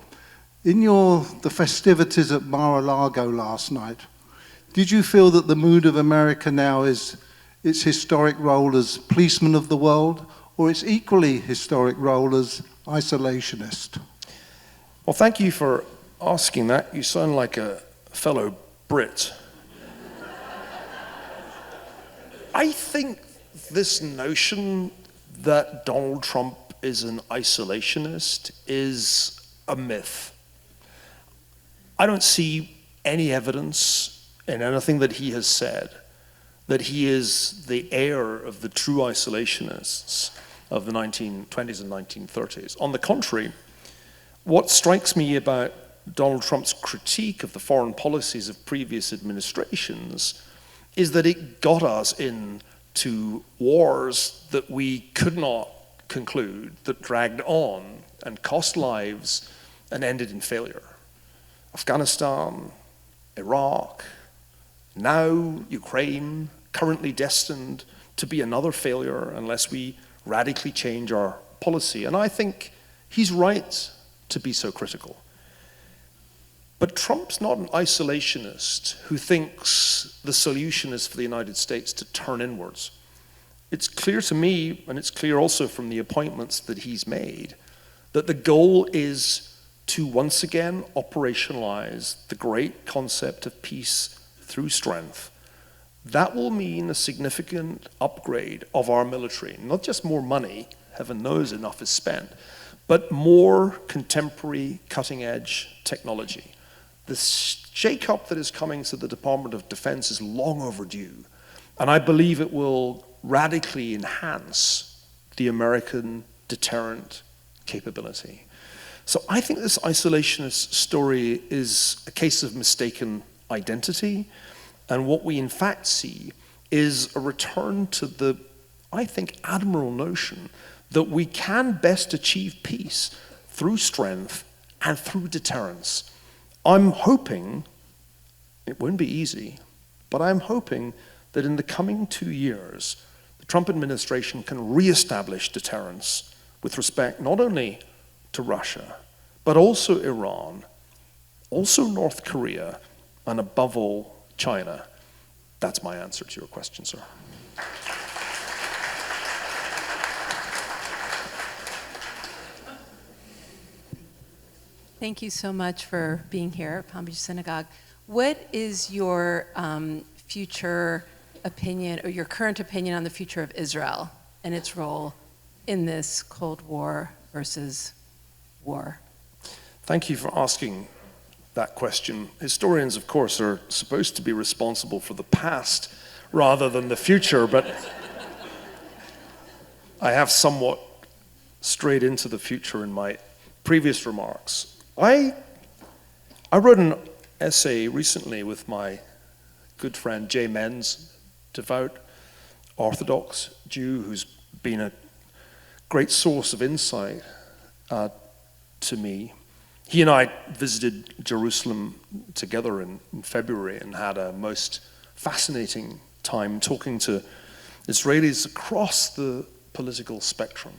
In the festivities at Mar-a-Lago last night, did you feel that the mood of America now is its historic role as policeman of the world, or its equally historic role as isolationist? Well, thank you for asking that. You sound like a fellow Brit. I think this notion that Donald Trump is an isolationist is a myth. I don't see any evidence in anything that he has said that he is the heir of the true isolationists of the 1920s and 1930s. On the contrary, what strikes me about Donald Trump's critique of the foreign policies of previous administrations is that it got us into wars that we could not conclude, that dragged on and cost lives and ended in failure. Afghanistan, Iraq, now Ukraine, currently destined to be another failure unless we radically change our policy. And I think he's right to be so critical. But Trump's not an isolationist who thinks the solution is for the United States to turn inwards. It's clear to me, and it's clear also from the appointments that he's made, that the goal is to once again operationalize the great concept of peace through strength. That will mean a significant upgrade of our military, not just more money, heaven knows enough is spent, but more contemporary cutting-edge technology. The shake-up that is coming to the Department of Defense is long overdue, and I believe it will radically enhance the American deterrent capability. So I think this isolationist story is a case of mistaken identity. And what we in fact see is a return to the, I think, admirable notion that we can best achieve peace through strength and through deterrence. I'm hoping, it won't be easy, but I'm hoping that in the coming 2 years, the Trump administration can reestablish deterrence with respect not only to Russia, but also Iran, also North Korea, and above all, China. That's my answer to your question, sir. Thank you so much for being here at Palm Beach Synagogue. What is your future opinion, or your current opinion on the future of Israel and its role in this Cold War versus war? Thank you for asking that question. Historians, of course, are supposed to be responsible for the past rather than the future, but I have somewhat strayed into the future in my previous remarks. I wrote an essay recently with my good friend Jay Menz, devout Orthodox Jew who's been a great source of insight to me. He and I visited Jerusalem together in February and had a most fascinating time talking to Israelis across the political spectrum,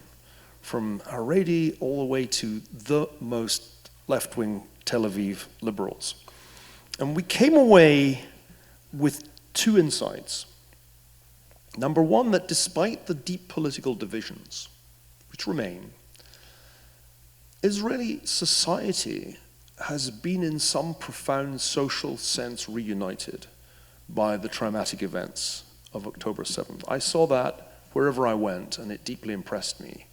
from Haredi all the way to the most left-wing Tel Aviv liberals. And we came away with two insights. Number one, that despite the deep political divisions which remain, Israeli society has been in some profound social sense reunited by the traumatic events of October 7th. I saw that wherever I went, and it deeply impressed me.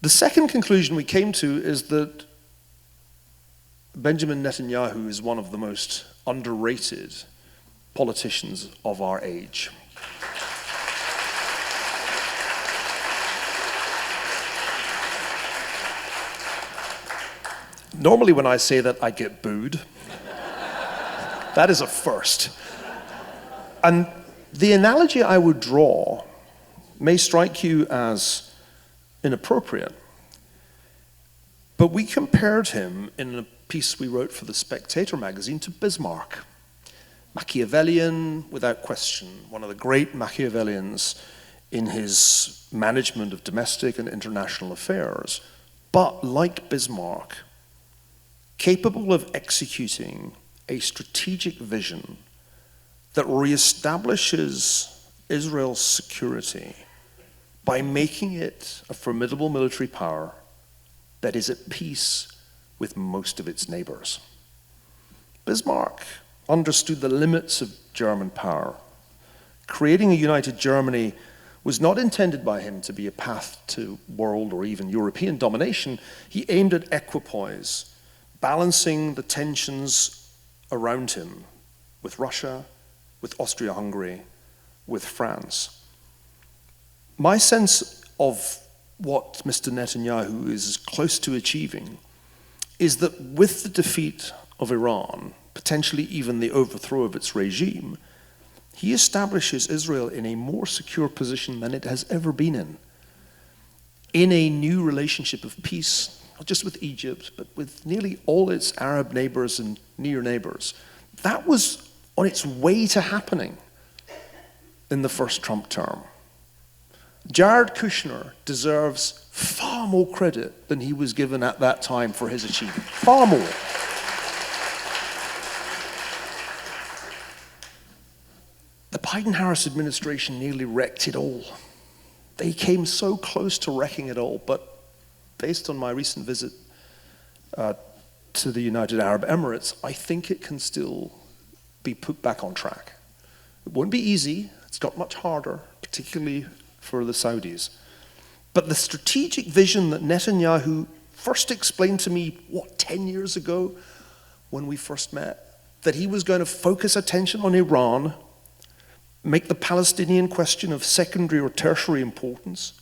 The second conclusion we came to is that Benjamin Netanyahu is one of the most underrated politicians of our age. Normally when I say that, I get booed. That is a first. And the analogy I would draw may strike you as inappropriate, but we compared him in a piece we wrote for The Spectator magazine to Bismarck. Machiavellian, without question, one of the great Machiavellians in his management of domestic and international affairs, but like Bismarck, capable of executing a strategic vision that reestablishes Israel's security by making it a formidable military power that is at peace with most of its neighbors. Bismarck understood the limits of German power. Creating a united Germany was not intended by him to be a path to world or even European domination. He aimed at equipoise, balancing the tensions around him with Russia, with Austria-Hungary, with France. My sense of what Mr. Netanyahu is close to achieving is that with the defeat of Iran, potentially even the overthrow of its regime, he establishes Israel in a more secure position than it has ever been in a new relationship of peace, not just with Egypt, but with nearly all its Arab neighbors and near neighbors. That was on its way to happening in the first Trump term. Jared Kushner deserves far more credit than he was given at that time for his achievement. Far more. The Biden-Harris administration nearly wrecked it all. They came so close to wrecking it all, but based on my recent visit to the United Arab Emirates, I think it can still be put back on track. It won't be easy. It's got much harder, particularly for the Saudis. But the strategic vision that Netanyahu first explained to me, 10 years ago when we first met, that he was going to focus attention on Iran, make the Palestinian question of secondary or tertiary importance,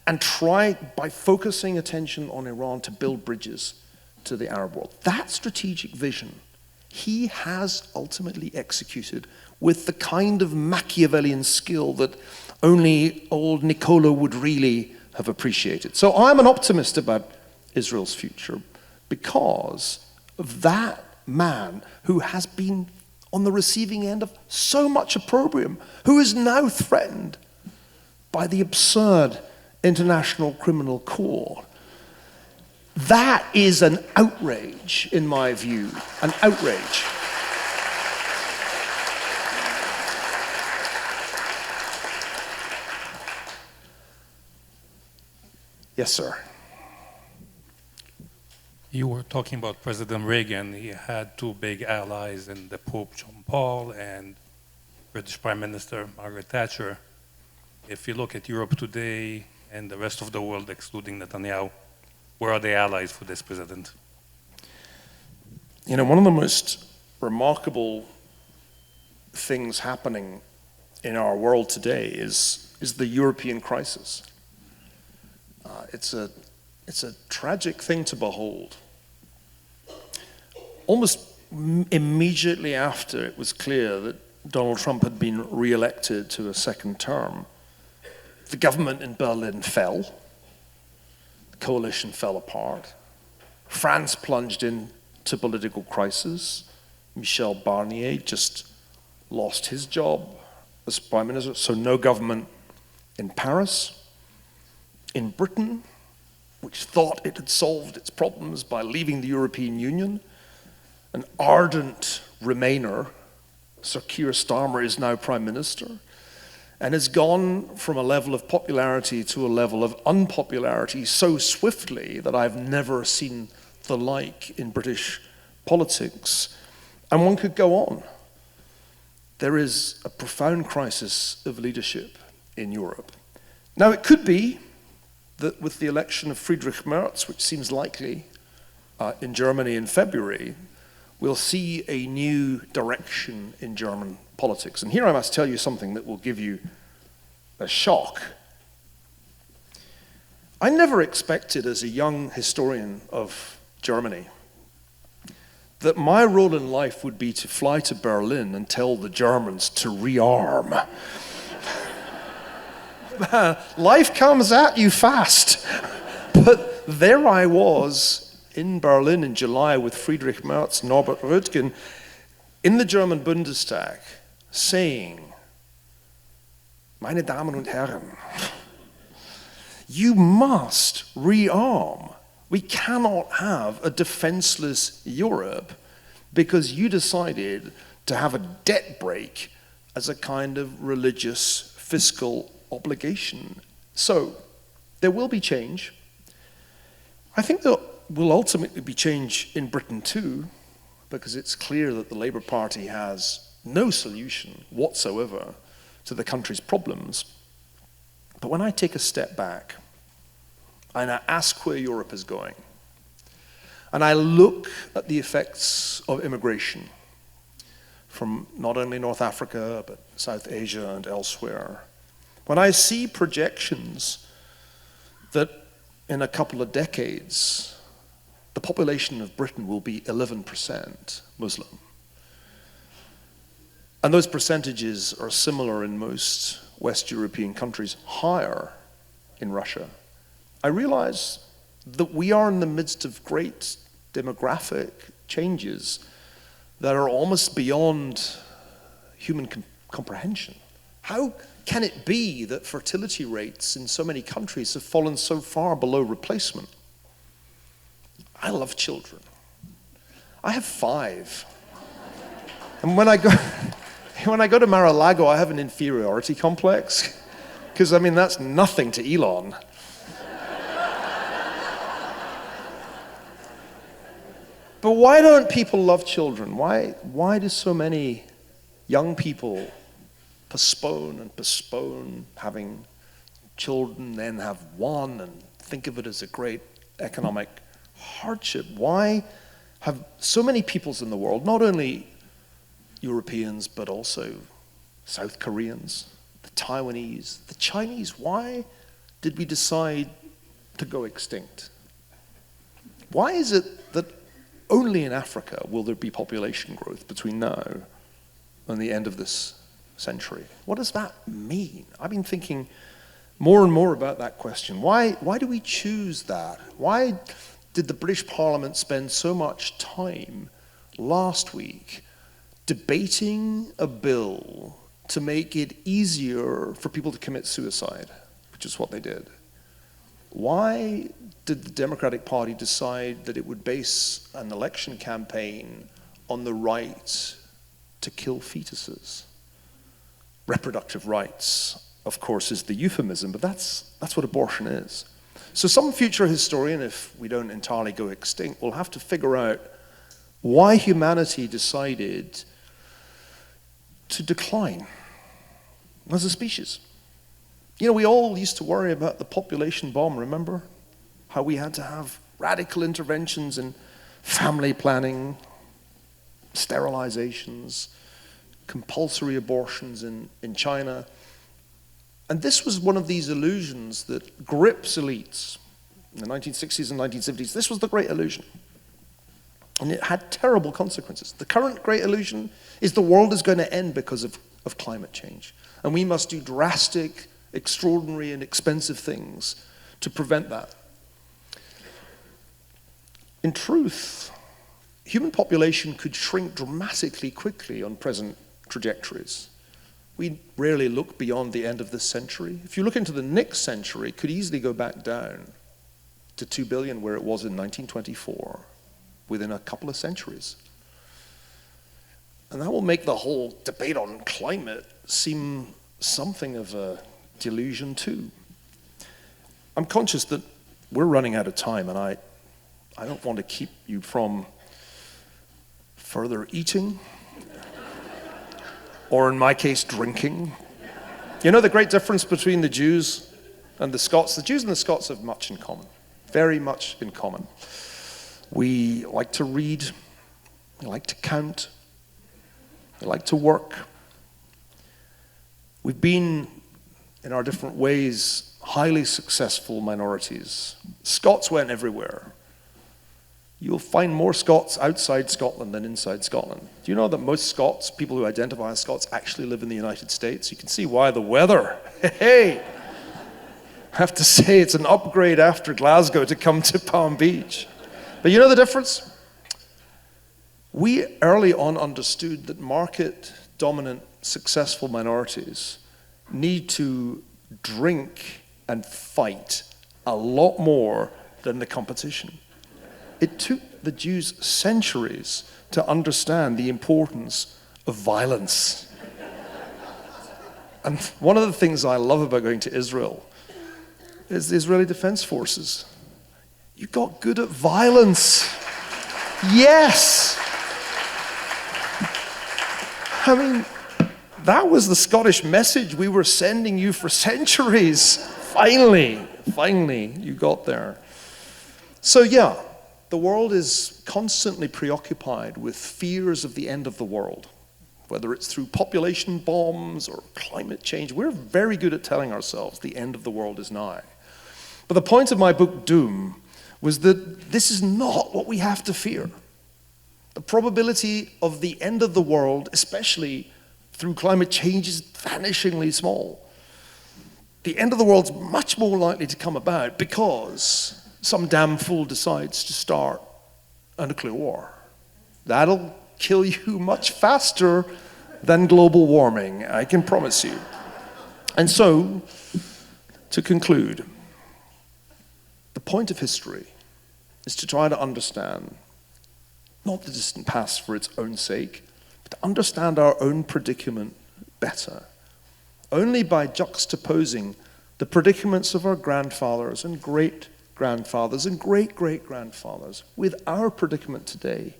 and try, by focusing attention on Iran, to build bridges to the Arab world. That strategic vision he has ultimately executed with the kind of Machiavellian skill that only old Niccolo would really have appreciated. So I'm an optimist about Israel's future because of that man who has been on the receiving end of so much opprobrium, who is now threatened by the absurd International Criminal Court. That is an outrage, in my view, an outrage. Yes, sir. You were talking about President Reagan. He had two big allies in the Pope John Paul and British Prime Minister Margaret Thatcher. If you look at Europe today and the rest of the world, excluding Netanyahu, where are the allies for this president? You know, one of the most remarkable things happening in our world today is the European crisis. It's a tragic thing to behold. Almost immediately after it was clear that Donald Trump had been re-elected to a second term, the government in Berlin fell, the coalition fell apart, France plunged into political crisis, Michel Barnier just lost his job as prime minister, so no government in Paris. In Britain, which thought it had solved its problems by leaving the European Union, an ardent Remainer, Sir Keir Starmer, is now prime minister and has gone from a level of popularity to a level of unpopularity so swiftly that I've never seen the like in British politics. And one could go on. There is a profound crisis of leadership in Europe. Now, it could be that with the election of Friedrich Merz, which seems likely in Germany in February, we'll see a new direction in German politics. And here I must tell you something that will give you a shock. I never expected, as a young historian of Germany, that my role in life would be to fly to Berlin and tell the Germans to rearm. Life comes at you fast. But there I was in Berlin in July with Friedrich Merz, Norbert Röttgen, in the German Bundestag, saying, meine Damen und Herren, you must rearm. We cannot have a defenseless Europe because you decided to have a debt break as a kind of religious fiscal obligation. So there will be change. I think there will ultimately be change in Britain too, because it's clear that the Labour Party has no solution whatsoever to the country's problems. But when I take a step back and I ask where Europe is going, and I look at the effects of immigration from not only North Africa, but South Asia and elsewhere, when I see projections that in a couple of decades, the population of Britain will be 11% Muslim, and those percentages are similar in most West European countries, higher in Russia, I realize that we are in the midst of great demographic changes that are almost beyond human comprehension. How can it be that fertility rates in so many countries have fallen so far below replacement? I love children. I have 5. And when I go to Mar-a-Lago, I have an inferiority complex, because I mean, that's nothing to Elon. But why don't people love children? Why do so many young people postpone having children, then have one and think of it as a great economic hardship? Why have so many peoples in the world, not only Europeans, but also South Koreans, the Taiwanese, the Chinese, why did we decide to go extinct? Why is it that only in Africa will there be population growth between now and the end of this century. What does that mean? I've been thinking more and more about that question. Why do we choose that? Why did the British Parliament spend so much time last week debating a bill to make it easier for people to commit suicide, which is what they did? Why did the Democratic Party decide that it would base an election campaign on the right to kill fetuses? Reproductive rights, of course, is the euphemism, but that's what abortion is. So some future historian, if we don't entirely go extinct, will have to figure out why humanity decided to decline as a species. You know, we all used to worry about the population bomb, remember? How we had to have radical interventions in family planning, sterilizations, compulsory abortions in China. And this was one of these illusions that grips elites in the 1960s and 1970s. This was the great illusion. And it had terrible consequences. The current great illusion is the world is going to end because of climate change. And we must do drastic, extraordinary, and expensive things to prevent that. In truth, human population could shrink dramatically quickly on present trajectories. We rarely look beyond the end of this century. If you look into the next century, it could easily go back down to 2 billion where it was in 1924 within a couple of centuries. And that will make the whole debate on climate seem something of a delusion too. I'm conscious that we're running out of time, and I don't want to keep you from further eating, or in my case, drinking. You know the great difference between the Jews and the Scots? The Jews and the Scots have much in common, very much in common. We like to read, we like to count, we like to work. We've been, in our different ways, highly successful minorities. Scots went everywhere. You'll find more Scots outside Scotland than inside Scotland. Do you know that most Scots, people who identify as Scots, actually live in the United States? You can see why. The weather. Hey! I have to say it's an upgrade after Glasgow to come to Palm Beach. But you know the difference? We early on understood that market-dominant, successful minorities need to drink and fight a lot more than the competition. It took the Jews centuries to understand the importance of violence. And one of the things I love about going to Israel is the Israeli Defense Forces. You got good at violence. Yes! I mean, that was the Scottish message we were sending you for centuries. Finally, you got there. So yeah, the world is constantly preoccupied with fears of the end of the world, whether it's through population bombs or climate change. We're very good at telling ourselves the end of the world is nigh. But the point of my book, Doom, was that this is not what we have to fear. The probability of the end of the world, especially through climate change, is vanishingly small. The end of the world's much more likely to come about because some damn fool decides to start a nuclear war. That'll kill you much faster than global warming, I can promise you. And so, to conclude, the point of history is to try to understand not the distant past for its own sake, but to understand our own predicament better. Only by juxtaposing the predicaments of our grandfathers and great-grandfathers and great-great-grandfathers with our predicament today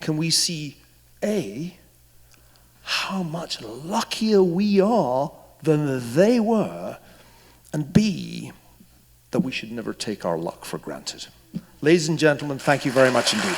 can we see, A, how much luckier we are than they were, and B, that we should never take our luck for granted. Ladies and gentlemen, thank you very much indeed.